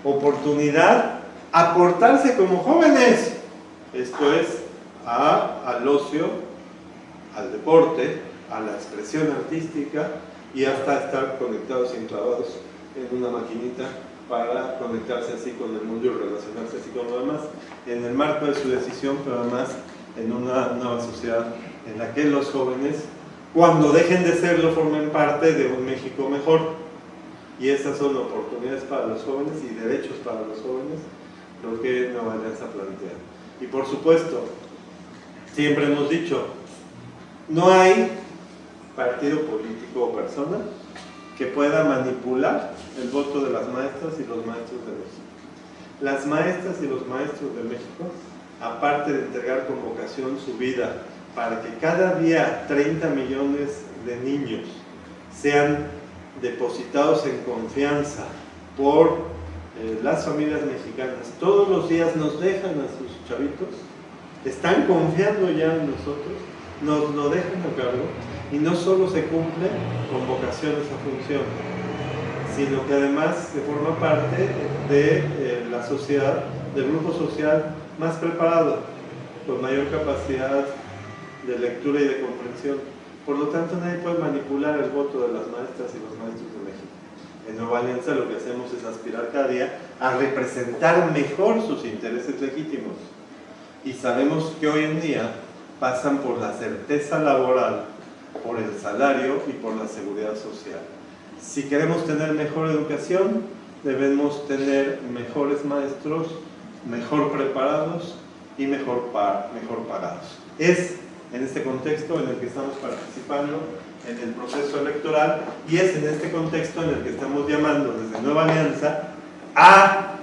oportunidad a portarse como jóvenes. Esto es al ocio, al deporte, a la expresión artística y hasta estar conectados y enclavados en una maquinita para conectarse así con el mundo y relacionarse así con lo demás, en el marco de su decisión, pero además en una nueva sociedad en la que los jóvenes, cuando dejen de serlo, formen parte de un México mejor. Y esas son oportunidades para los jóvenes y derechos para los jóvenes, lo que Nueva Alianza plantea. Y por supuesto, siempre hemos dicho, no hay partido político o persona que pueda manipular el voto de las maestras y los maestros de México. Las maestras y los maestros de México, aparte de entregar con vocación su vida para que cada día 30 millones de niños sean depositados en confianza por las familias mexicanas, todos los días nos dejan a sus chavitos, están confiando ya en nosotros, nos lo dejan a cargo y no solo se cumple con vocación esa función, sino que además se forma parte de la sociedad, del grupo social más preparado, con mayor capacidad de lectura y de comprensión. Por lo tanto, nadie puede manipular el voto de las maestras y los maestros de México. En Nueva Alianza lo que hacemos es aspirar cada día a representar mejor sus intereses legítimos. Y sabemos que hoy en día pasan por la certeza laboral, por el salario y por la seguridad social. Si queremos tener mejor educación, debemos tener mejores maestros, mejor preparados y mejor pagados. Es en este contexto en el que estamos participando en el proceso electoral y es en este contexto en el que estamos llamando desde Nueva Alianza a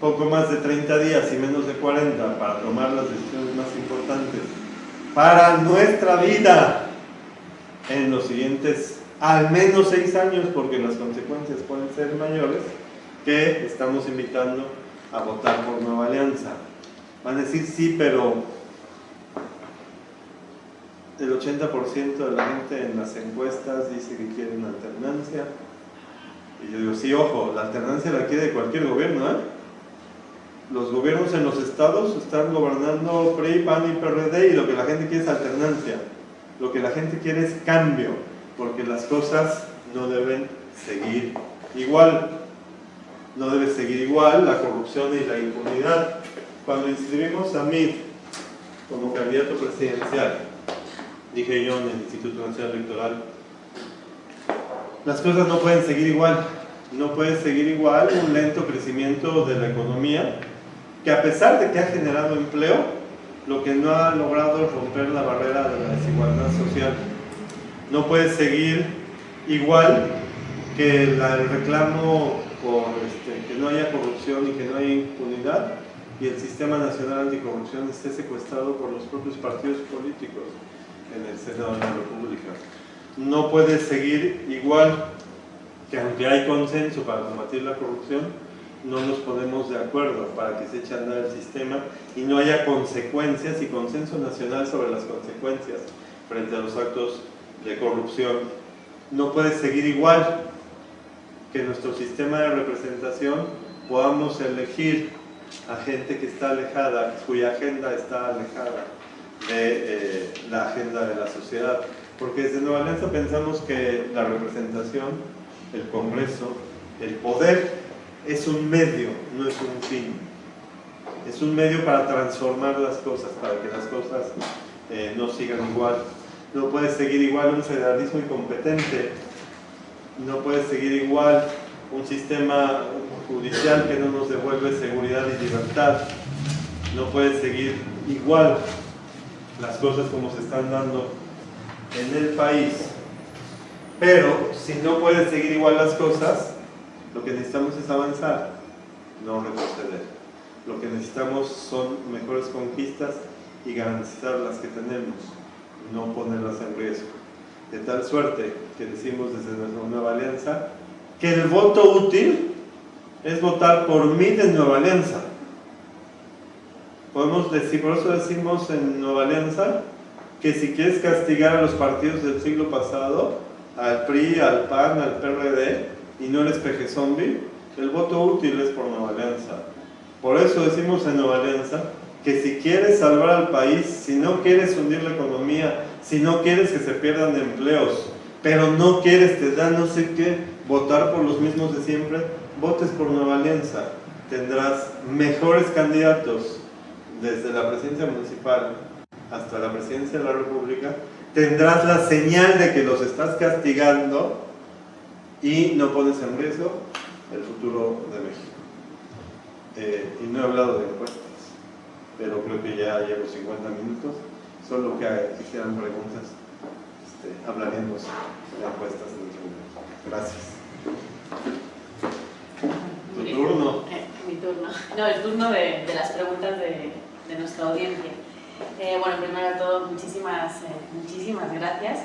poco más de 30 días y menos de 40 para tomar las decisiones más importantes para nuestra vida en los siguientes al menos 6 años, porque las consecuencias pueden ser mayores, que estamos invitando a votar por Nueva Alianza. Van a decir sí, pero el 80% de la gente en las encuestas dice que quiere una alternancia. Y yo digo, sí, ojo, la alternancia la quiere cualquier gobierno, ¿eh? Los gobiernos en los estados están gobernando PRI, PAN y PRD, y lo que la gente quiere es alternancia. Lo que la gente quiere es cambio, porque las cosas no deben seguir igual. No debe seguir igual la corrupción y la impunidad. Cuando inscribimos a Meade como candidato presidencial, dije yo en el Instituto Nacional Electoral, las cosas no pueden seguir igual. No puede seguir igual un lento crecimiento de la economía, que a pesar de que ha generado empleo, lo que no ha logrado es romper la barrera de la desigualdad social. No puede seguir igual que el reclamo por que no haya corrupción y que no haya impunidad, y el Sistema Nacional Anticorrupción esté secuestrado por los propios partidos políticos en el Senado de la República. No puede seguir igual que, aunque hay consenso para combatir la corrupción, no nos ponemos de acuerdo para que se eche a andar el sistema y no haya consecuencias y consenso nacional sobre las consecuencias frente a los actos de corrupción. No puede seguir igual que nuestro sistema de representación podamos elegir a gente que está alejada, cuya agenda está alejada de la agenda de la sociedad. Porque desde Nueva Alianza pensamos que la representación, el Congreso, el poder es un medio, no es un fin. Es un medio para transformar las cosas, para que las cosas no sigan igual. No puede seguir igual un federalismo incompetente, no puede seguir igual un sistema judicial que no nos devuelve seguridad y libertad, no puede seguir igual las cosas como se están dando en el país. Pero si no puede seguir igual las cosas, lo que necesitamos es avanzar, no retroceder. Lo que necesitamos son mejores conquistas y garantizar las que tenemos, no ponerlas en riesgo. De tal suerte que decimos desde nuestra Nueva Alianza que el voto útil es votar por Meade en Nueva Alianza. Podemos decir, por eso decimos en Nueva Alianza que si quieres castigar a los partidos del siglo pasado, al PRI, al PAN, al PRD, y no eres peje zombie, el voto útil es por Nueva Alianza. Por eso decimos en Nueva Alianza que si quieres salvar al país, si no quieres hundir la economía, si no quieres que se pierdan empleos, pero no quieres, te da no sé qué, votar por los mismos de siempre, votes por Nueva Alianza. Tendrás mejores candidatos desde la presidencia municipal hasta la presidencia de la República, tendrás la señal de que los estás castigando y no pones en riesgo el futuro de México. Y no he hablado de encuestas, pero creo que ya llevo 50 minutos. Solo que quisieran preguntas, hablaremos de encuestas en otro momento. Gracias. ¿Tu turno? Mi turno. No, el turno de las preguntas de nuestra audiencia. Bueno, primero de todo, muchísimas gracias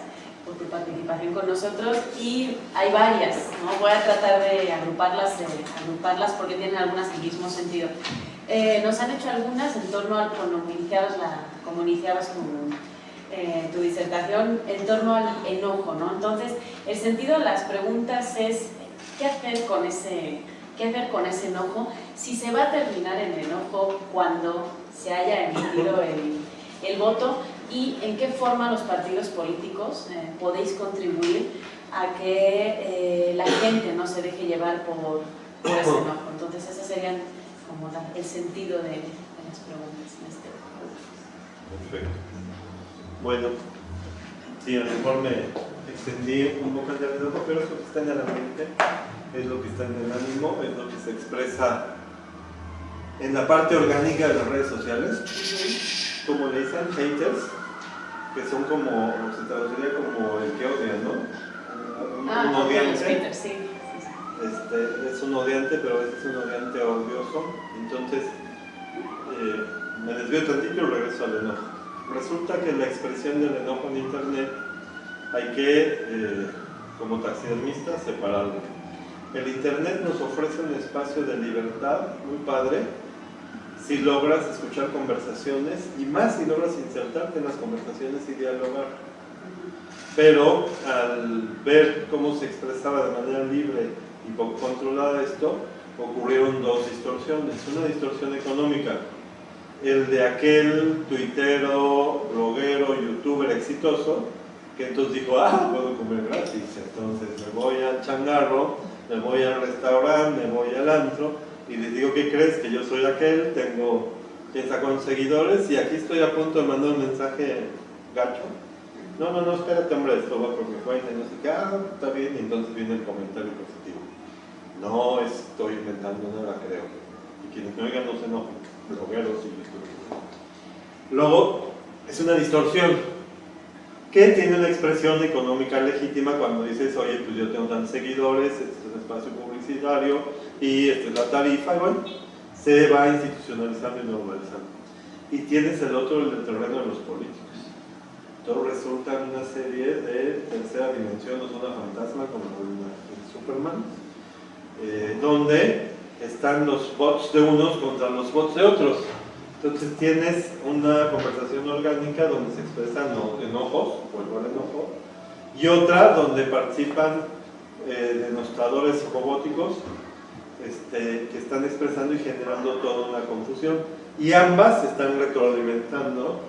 por tu participación con nosotros, y hay varias, ¿no? Voy a tratar de agruparlas porque tienen algunas el mismo sentido. Nos han hecho algunas en torno al, como iniciabas tu disertación, en torno al enojo, ¿no? Entonces, el sentido de las preguntas es ¿qué hacer con ese enojo? Si se va a terminar en enojo cuando se haya emitido el voto, y en qué forma los partidos políticos podéis contribuir a que la gente no se deje llevar por ese enojo. Entonces, ese serían como el sentido de las preguntas en este momento. Perfecto. Bueno, sí, a lo mejor me extendí un poco el enojo, pero es lo que está en el ambiente, es lo que está en el ánimo, es lo que se expresa en la parte orgánica de las redes sociales. Como le dicen, haters, que son como, se traduciría como el que odia, ¿no? Un odiante. Sí. Es un odiante, pero a veces es un odiante odioso. Entonces, me desvío tantito y regreso al enojo. Resulta que la expresión del enojo en internet hay que como taxidermistas, separarlo. El internet nos ofrece un espacio de libertad muy padre si logras escuchar conversaciones y más si logras insertarte en las conversaciones y dialogar. Pero al ver cómo se expresaba de manera libre y poco controlada esto, ocurrieron dos distorsiones. Una distorsión económica, el de aquel tuitero, bloguero, youtuber exitoso, que entonces dijo, puedo comer gratis, entonces me voy al changarro, me voy al restaurante, me voy al antro, y les digo, ¿qué crees? Que yo soy aquel, tengo quién sabe cuántos seguidores, y aquí estoy a punto de mandar un mensaje gacho. No, espérate, hombre, esto va por mi cuenta, y no sé qué, está bien, y entonces viene el comentario positivo. No estoy inventando nada, creo. Y quienes me oigan no se enojen, blogueros y youtubers. Luego, es una distorsión que tiene una expresión económica legítima cuando dices, oye, pues yo tengo tantos seguidores, este es un espacio publicitario y esta es la tarifa, y bueno, se va institucionalizando y normalizando. Y tienes el otro, el terreno de los políticos. Todo resulta en una serie de tercera dimensión, no zona fantasma como en Superman, donde están los bots de unos contra los bots de otros. Entonces tienes una conversación orgánica donde se expresan enojos, vuelvo al enojo, y otra donde participan denostadores robóticos que están expresando y generando toda una confusión. Y ambas están retroalimentando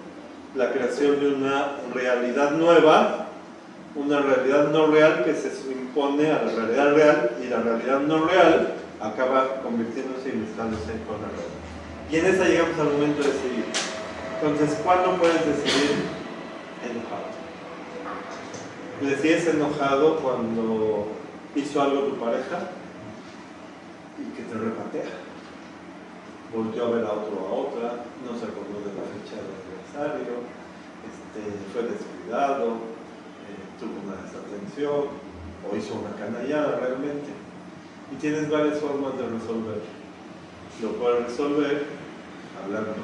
la creación de una realidad nueva, una realidad no real que se impone a la realidad real, y la realidad no real acaba convirtiéndose y mezclándose con la realidad. Y en esa llegamos al momento de decidir. Entonces, ¿cuándo puedes decidir enojado? Decides enojado cuando hizo algo tu pareja y que te repatea. Volteó a ver a otro o a otra, no se acordó de la fecha del aniversario, fue descuidado, tuvo una desatención o hizo una canallada realmente. Y tienes varias formas de resolver. Lo puedes resolver hablando,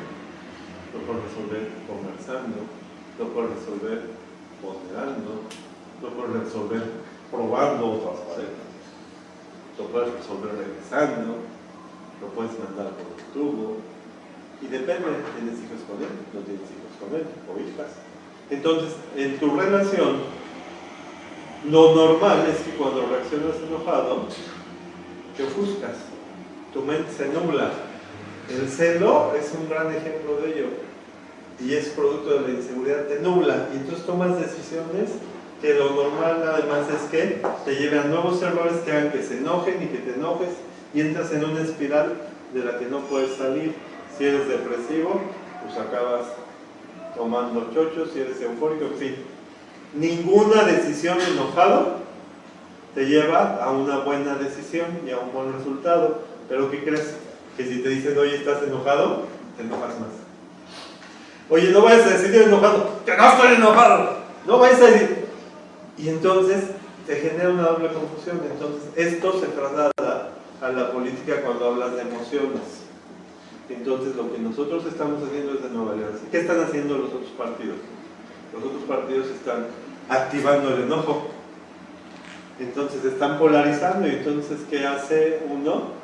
lo puedes resolver conversando, lo puedes resolver ponderando, lo puedes resolver probando otras parejas, lo puedes resolver regresando, lo puedes mandar por el tubo, y depende, ¿tienes hijos con él? ¿No tienes hijos con él? ¿O hijas? Entonces, en tu relación, lo normal es que cuando reaccionas enojado, te ofuscas. Tu mente se nubla. El celo es un gran ejemplo de ello, y es producto de la inseguridad, te nubla, y entonces tomas decisiones que lo normal además es que te lleven a nuevos errores que hagan que se enojen y que te enojes, y entras en una espiral de la que no puedes salir. Si eres depresivo, pues acabas tomando chochos, si eres eufórico, en fin. Ninguna decisión enojado te lleva a una buena decisión y a un buen resultado. Pero ¿qué crees? Que si te dicen, oye, ¿estás enojado? Te enojas más. Oye, no vayas a decidir enojado. ¡Que no estoy enojado! No vayas a decir. Y entonces te genera una doble confusión. Entonces esto se traslada a la política cuando hablas de emociones. Entonces lo que nosotros estamos haciendo es de nueva alianza. ¿Qué están haciendo los otros partidos? Los otros partidos están activando el enojo. Entonces están polarizando, y entonces ¿qué hace uno?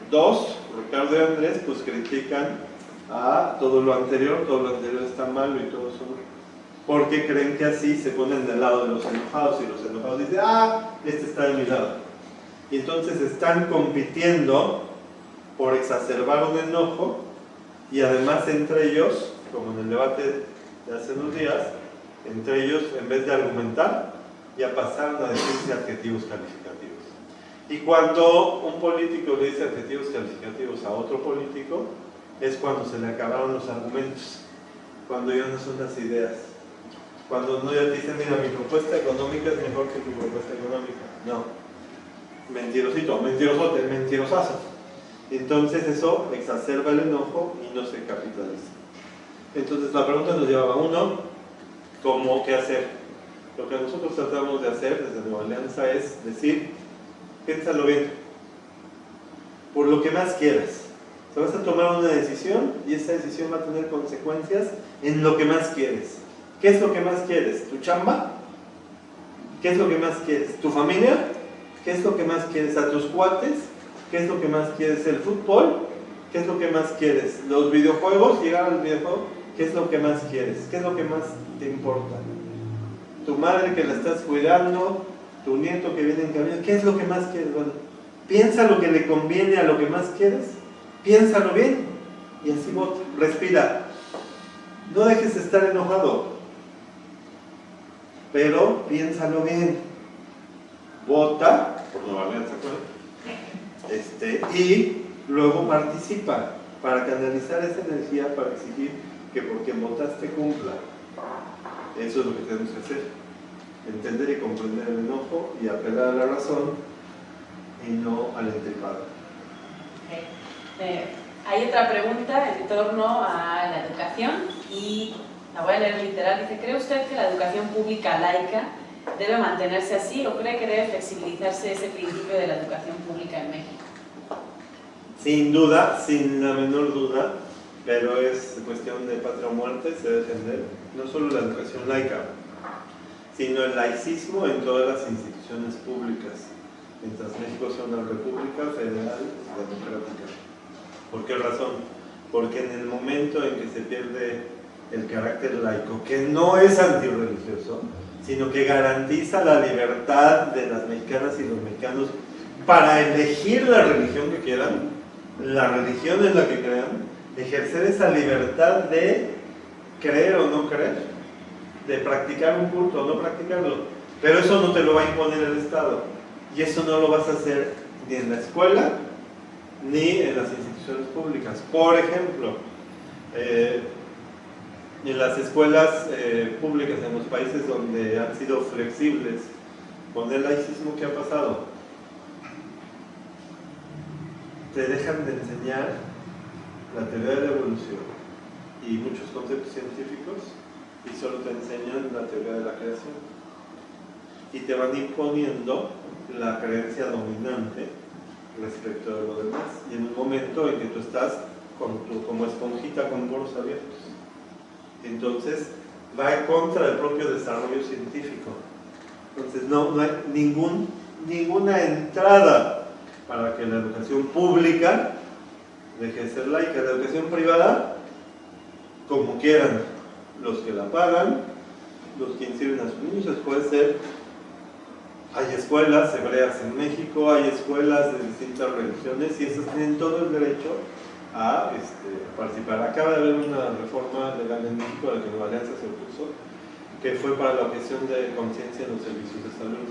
Dos, Ricardo y Andrés, pues critican a todo lo anterior está malo y todo eso, porque creen que así se ponen del lado de los enojados, y los enojados dicen, este está de mi lado. Y entonces están compitiendo por exacerbar un enojo, y además entre ellos, como en el debate de hace unos días, entre ellos, en vez de argumentar, ya pasaron a decirse adjetivos calificativos. Y cuando un político le dice adjetivos calificativos a otro político, es cuando se le acabaron los argumentos, cuando ya no son las ideas, cuando no ya te dicen, mira, mi propuesta económica es mejor que tu propuesta económica. No, mentirosito, mentirosote, mentirosazo. Entonces eso exacerba el enojo y no se capitaliza. Entonces la pregunta nos llevaba a uno, ¿cómo qué hacer? Lo que nosotros tratamos de hacer desde Nueva Alianza es decir, piénsalo bien, por lo que más quieras. Te vas a tomar una decisión, y esa decisión va a tener consecuencias en lo que más quieres. ¿Qué es lo que más quieres? ¿Tu chamba? ¿Qué es lo que más quieres? ¿Tu familia? ¿Qué es lo que más quieres? ¿A tus cuates? ¿Qué es lo que más quieres? ¿El fútbol? ¿Qué es lo que más quieres? ¿Los videojuegos? ¿Llegar al videojuego? ¿Qué es lo que más quieres? ¿Qué es lo que más te importa? ¿Tu madre que la estás cuidando? ¿Tu nieto que viene en camino? ¿Qué es lo que más quieres? Bueno, piensa lo que le conviene a lo que más quieres, piénsalo bien y así vota. Respira. No dejes de estar enojado, pero piénsalo bien. Vota por Nueva Alianza, y luego participa para canalizar esa energía para exigir que por quien votaste cumpla. Eso es lo que tenemos que hacer. Entender y comprender el enojo y apelar a la razón y no al entripado. Hay otra pregunta en torno a la educación y la voy a leer literal. Dice: ¿cree usted que la educación pública laica debe mantenerse así o cree que debe flexibilizarse ese principio de la educación pública en México? Sin duda, sin la menor duda, pero es cuestión de patria o muerte, se debe defender no solo la educación laica, sino el laicismo en todas las instituciones públicas, mientras México sea una república federal democrática. ¿Por qué razón? Porque en el momento en que se pierde el carácter laico, que no es antirreligioso, sino que garantiza la libertad de las mexicanas y los mexicanos para elegir la religión que quieran, la religión en la que crean, ejercer esa libertad de creer o no creer, de practicar un culto o no practicarlo, pero eso no te lo va a imponer el Estado, y eso no lo vas a hacer ni en la escuela ni en las instituciones públicas. Por ejemplo, en las escuelas públicas en los países donde han sido flexibles con el laicismo, ¿qué ha pasado? Te dejan de enseñar la teoría de la evolución y muchos conceptos científicos y solo te enseñan la teoría de la creación y te van imponiendo la creencia dominante respecto de lo demás, y en un momento en que tú estás como esponjita con poros abiertos, entonces va en contra del propio desarrollo científico. Entonces no hay ninguna entrada para que la educación pública deje de ser laica. La educación privada, como quieran, los que la pagan, los que inscriben a sus niños, puede ser. Hay escuelas hebreas en México, hay escuelas de distintas religiones y esas tienen todo el derecho a participar. Acaba de haber una reforma legal en México a la que Nueva Alianza se opuso, que fue para la objeción de conciencia en los servicios de salud.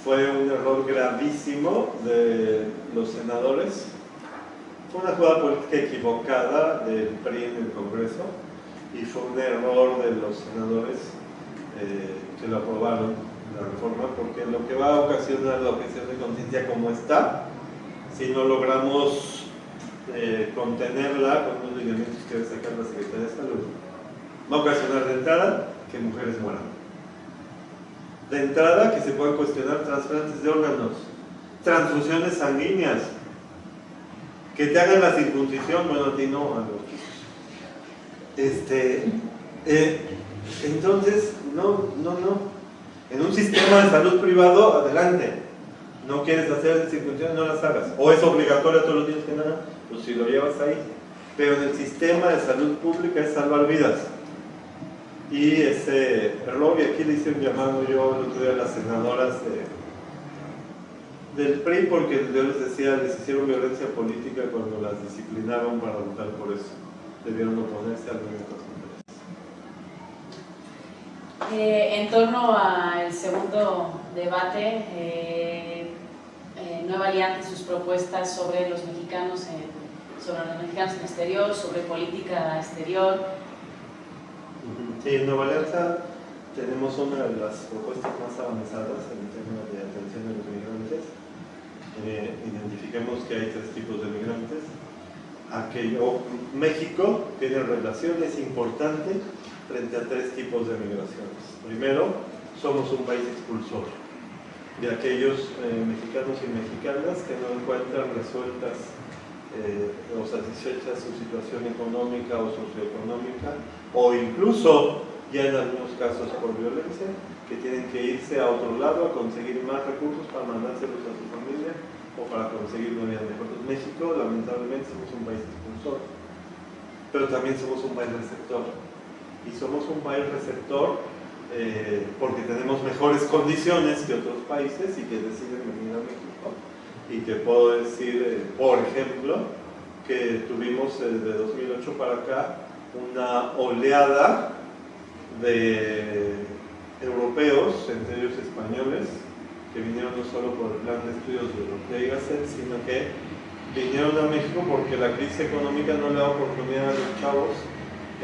Fue un error gravísimo de los senadores, fue una jugada política equivocada del PRI en el Congreso y fue un error de los senadores que lo aprobaron, la reforma, porque lo que va a ocasionar la objeción de conciencia como está, si no logramos contenerla con unos lineamientos que debe sacar la Secretaría de Salud, va a ocasionar de entrada que mujeres mueran. De entrada, que se puedan cuestionar trasplantes de órganos, transfusiones sanguíneas, que te hagan la circuncisión, bueno, a ti no, a los chicos. Entonces, no. En un sistema de salud privado, adelante. No quieres hacer circuncisión, no las hagas. O es obligatorio todos los días que nada, pues si lo llevas ahí. Pero en el sistema de salud pública es salvar vidas. Y ese error, y aquí le hice un llamado yo el otro día a las senadoras del PRI, porque yo les decía, les hicieron violencia política cuando las disciplinaron para votar por eso. Debieron oponerse al movimiento. En torno al segundo debate, Nueva Alianza y sus propuestas sobre los mexicanos en el exterior, sobre política exterior. Sí, en Nueva Alianza tenemos una de las propuestas más avanzadas en el tema de atención a los migrantes. Identifiquemos que hay 3 tipos de migrantes. México tiene relaciones importantes frente a 3 tipos de migraciones. Primero, somos un país expulsor de aquellos mexicanos y mexicanas que no encuentran resueltas o satisfechas su situación económica o socioeconómica, o incluso ya en algunos casos por violencia, que tienen que irse a otro lado a conseguir más recursos para mandárselos a su familia o para conseguir una vida mejor. Entonces, México, lamentablemente, somos un país expulsor, pero también somos un país receptor. Y somos un país receptor porque tenemos mejores condiciones que otros países y que deciden venir a México. Y te puedo decir, por ejemplo, que tuvimos de 2008 para acá una oleada de europeos, entre ellos españoles, que vinieron no solo por el plan de estudios de Ortega y Gasset, sino que vinieron a México porque la crisis económica no le da oportunidad a los chavos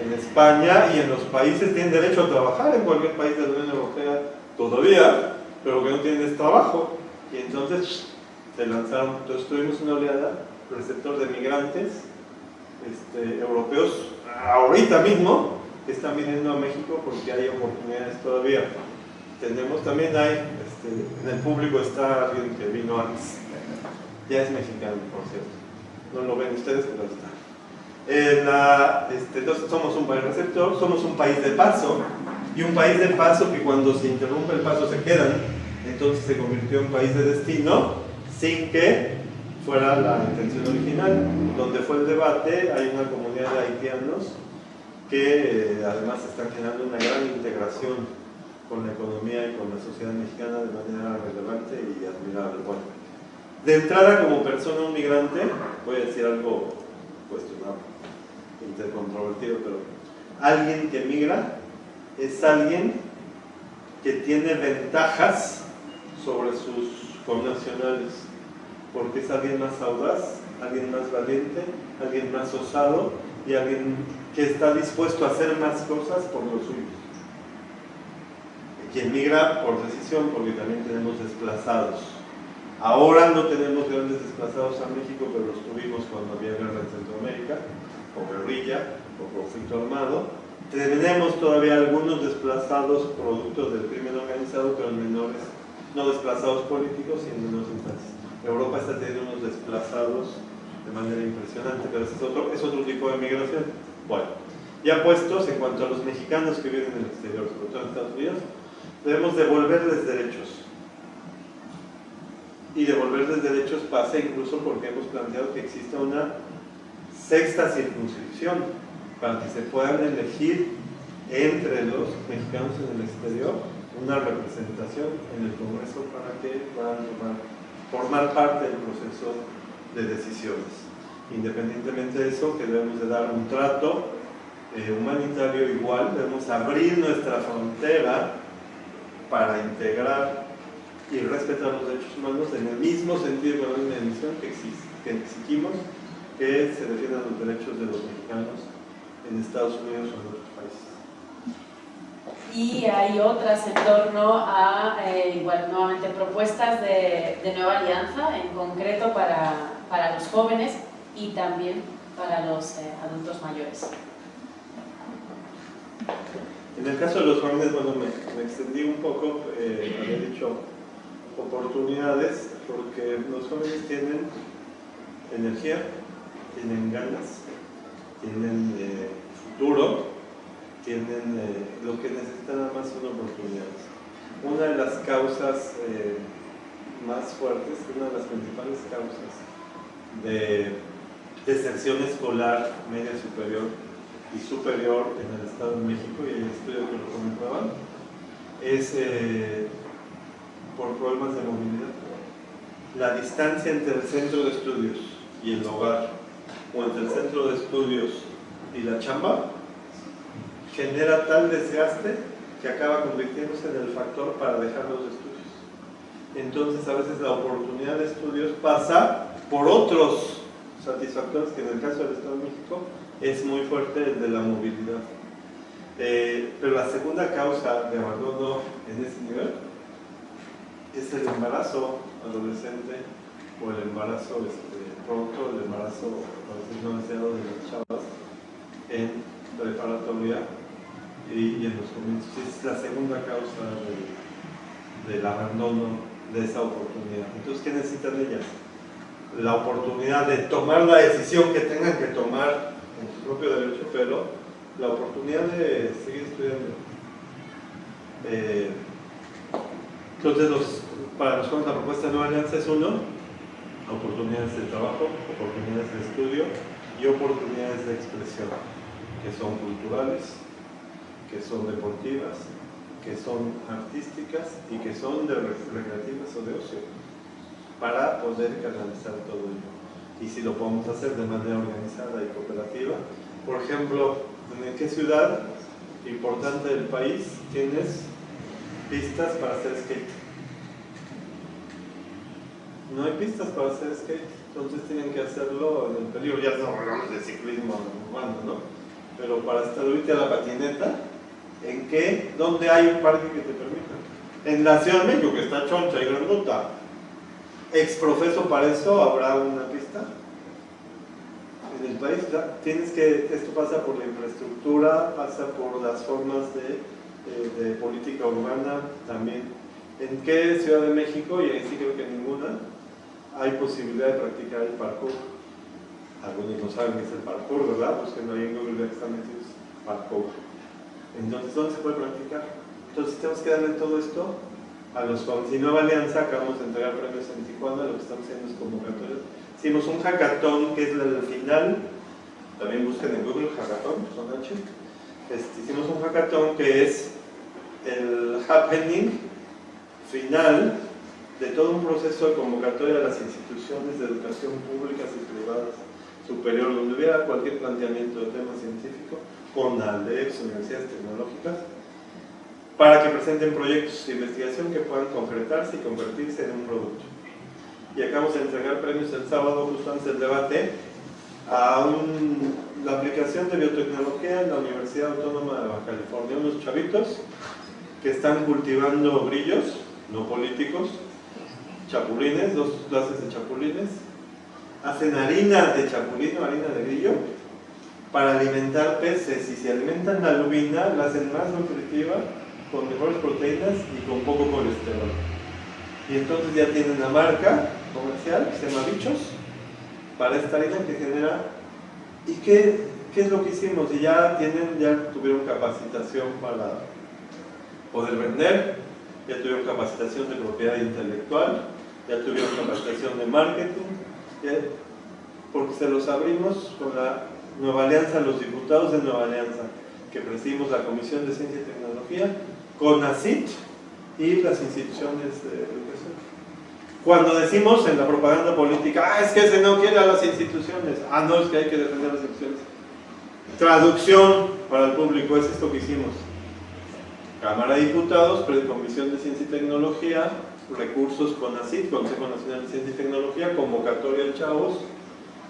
en España y en los países. Tienen derecho a trabajar en cualquier país de la Unión Europea todavía, pero que no tienen es trabajo. Y entonces se lanzaron. Entonces tuvimos una oleada receptor de migrantes europeos ahorita mismo que están viniendo a México porque hay oportunidades todavía. Tenemos también en el público está alguien que vino antes, ya es mexicano, por cierto, no lo ven ustedes, pero está. Entonces somos un país receptor, somos un país de paso, y un país de paso que cuando se interrumpe el paso se quedan, entonces se convirtió en país de destino sin que fuera la intención original. Donde fue el debate, hay una comunidad de haitianos que además están generando una gran integración con la economía y con la sociedad mexicana de manera relevante y admirable. Bueno, de entrada, como persona un migrante, voy a decir algo cuestionable, intercontrovertido, pero alguien que migra es alguien que tiene ventajas sobre sus connacionales, porque es alguien más audaz, alguien más valiente, alguien más osado y alguien que está dispuesto a hacer más cosas por los suyos. Quien migra por decisión, porque también tenemos desplazados. Ahora no tenemos grandes desplazados a México, pero los tuvimos cuando había guerra en Centroamérica, o guerrilla, o conflicto armado. Tenemos todavía algunos desplazados productos del crimen organizado, pero en menores, no desplazados políticos, sino en menores instancias. Europa está teniendo unos desplazados de manera impresionante, pero es otro tipo de migración. Bueno, ya puestos en cuanto a los mexicanos que viven en el exterior, sobre todo en Estados Unidos, debemos devolverles derechos. Y devolverles derechos pasa incluso porque hemos planteado que exista una sexta circunscripción para que se puedan elegir entre los mexicanos en el exterior una representación en el Congreso para que puedan formar parte del proceso de decisiones. Independientemente de eso, que debemos de dar un trato humanitario igual, debemos abrir nuestra frontera para integrar y respetar los derechos humanos en el mismo sentido con la misma emisión que exigimos que se defiendan los derechos de los mexicanos en Estados Unidos o en otros países. Y hay otras en torno a, igual, nuevamente, propuestas de nueva alianza, en concreto para los jóvenes y también para los adultos mayores. En el caso de los jóvenes, bueno, me extendí un poco, había dicho oportunidades, porque los jóvenes tienen energía, tienen ganas, tienen futuro, tienen lo que necesitan nada más son oportunidades. Una de las causas más fuertes, una de las principales causas de deserción escolar media superior y superior en el Estado de México, y hay estudios que lo comentaban, es por problemas de movilidad. La distancia entre el centro de estudios y el hogar, o entre el centro de estudios y la chamba, genera tal desgaste que acaba convirtiéndose en el factor para dejar los estudios. Entonces, a veces la oportunidad de estudios pasa por otros satisfactores, que en el caso del Estado de México es muy fuerte el de la movilidad. Pero la segunda causa de abandono en ese nivel es el embarazo adolescente o el embarazo pronto, el embarazo a veces no deseado de las chavas en preparatoria y en los comienzos. Es la segunda causa del abandono de esa oportunidad. Entonces, ¿qué necesitan ellas? La oportunidad de tomar la decisión que tengan que tomar en su propio derecho, pero la oportunidad de seguir estudiando, Entonces, para nosotros la propuesta de Nueva Alianza es uno, oportunidades de trabajo, oportunidades de estudio y oportunidades de expresión, que son culturales, que son deportivas, que son artísticas y que son recreativas o de ocio, para poder canalizar todo ello. Y si lo podemos hacer de manera organizada y cooperativa, por ejemplo, ¿en qué ciudad importante del país tienes pistas para hacer skate? No hay pistas para hacer skate, entonces tienen que hacerlo en el peligro. Ya no hablamos de ciclismo urbano, ¿no? Pero para subirte a la patineta, ¿dónde hay un parque que te permita? En la Ciudad de México, que está choncha y grandota, exprofeso para eso habrá una pista. En el país esto pasa por la infraestructura, pasa por las formas de política urbana también. ¿En qué Ciudad de México? Y ahí sí creo que ninguna hay posibilidad de practicar el parkour. Algunos no saben qué es el parkour, ¿verdad? Busquen ahí en Google exactamente parkour. Entonces, ¿dónde se puede practicar? Entonces tenemos que darle todo esto a los jóvenes. Y Nueva Alianza, acabamos de entregar premios en Tijuana, lo que estamos haciendo es convocatorias. Hicimos un hackathon, que es el final, también busquen en Google hackathon, con H. Hicimos un hackathon que es el happening final de todo un proceso de convocatoria a las instituciones de educación públicas y privadas superior, donde hubiera cualquier planteamiento de tema científico, con ALDEX, universidades tecnológicas, para que presenten proyectos de investigación que puedan concretarse y convertirse en un producto. Y acabamos de entregar premios el sábado, justo antes del debate, a la aplicación de biotecnología en la Universidad Autónoma de Baja California. Unos chavitos que están cultivando grillos, no políticos, chapulines, 2 clases de chapulines, hacen harina de chapulín o harina de grillo para alimentar peces, y si alimentan la lubina la hacen más nutritiva, con mejores proteínas y con poco colesterol. Y entonces ya tienen la marca comercial que se llama Bichos para esta harina que genera. ¿Y qué es lo que hicimos? Y ya tuvieron capacitación para poder vender, ya tuvieron capacitación de propiedad intelectual, ya tuvieron capacitación de marketing, porque se los abrimos con la Nueva Alianza, los diputados de Nueva Alianza, que presidimos la Comisión de Ciencia y Tecnología, CONACYT y las instituciones de educación. Cuando decimos en la propaganda política, es que se no quiere a las instituciones, no, es que hay que defender las instituciones. Traducción para el público, es esto que hicimos. Cámara de Diputados, Comisión de Ciencia y Tecnología, recursos CONACYT, Consejo Nacional de Ciencia y Tecnología, convocatoria de chavos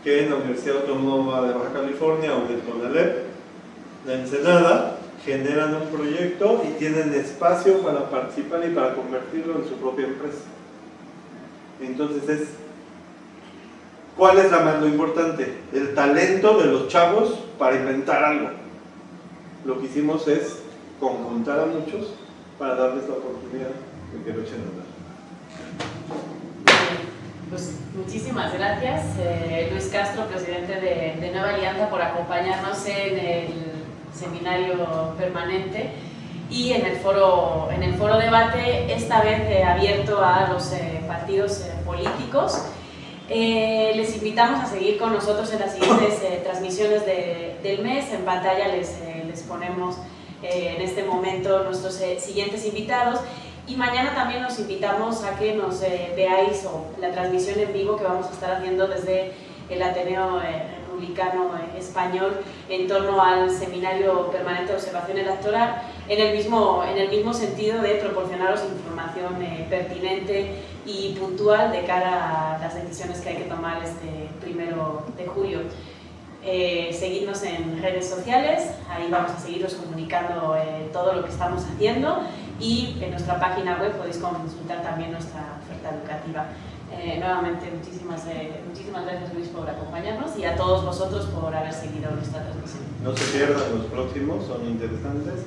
que en la Universidad Autónoma de Baja California o del CONALEP, la Ensenada, generan un proyecto y tienen espacio para participar y para convertirlo en su propia empresa. Entonces ¿cuál es lo importante? El talento de los chavos para inventar algo. Lo que hicimos es conjuntar a muchos para darles la oportunidad de que lo echen a andar. Pues muchísimas gracias, Luis Castro, presidente de Nueva Alianza, por acompañarnos en el seminario permanente y en el foro debate, esta vez abierto a los partidos políticos. Les invitamos a seguir con nosotros en las siguientes transmisiones del mes. En pantalla les ponemos en este momento nuestros siguientes invitados. Y mañana también los invitamos a que nos veáis la transmisión en vivo que vamos a estar haciendo desde el Ateneo Republicano Español en torno al Seminario Permanente de Observación Electoral, en el mismo sentido de proporcionaros información pertinente y puntual de cara a las decisiones que hay que tomar este 1 de julio. Seguidnos en redes sociales, ahí vamos a seguiros comunicando todo lo que estamos haciendo, y en nuestra página web podéis consultar también nuestra oferta educativa. Nuevamente muchísimas gracias, Luis, por acompañarnos, y a todos vosotros por haber seguido nuestra transmisión. No se pierdan los próximos, son interesantes.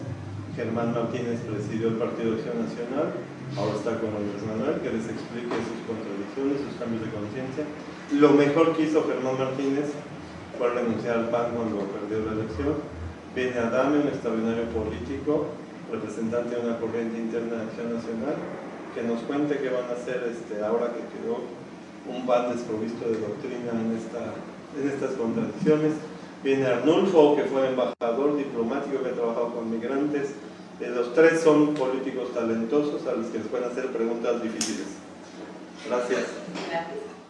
Germán Martínez presidió el Partido de Acción Nacional, ahora está con Andrés Manuel, que les explique sus contradicciones, sus cambios de conciencia. Lo mejor que hizo Germán Martínez fue renunciar al PAN cuando perdió la elección. Viene Adame, un extraordinario político, representante de una corriente interna de Acción Nacional, que nos cuente qué van a hacer ahora que quedó un PAN desprovisto de doctrina en estas contradicciones. Viene Arnulfo, que fue embajador diplomático, que ha trabajado con migrantes. Los tres son políticos talentosos a los que les pueden hacer preguntas difíciles. Gracias. Gracias.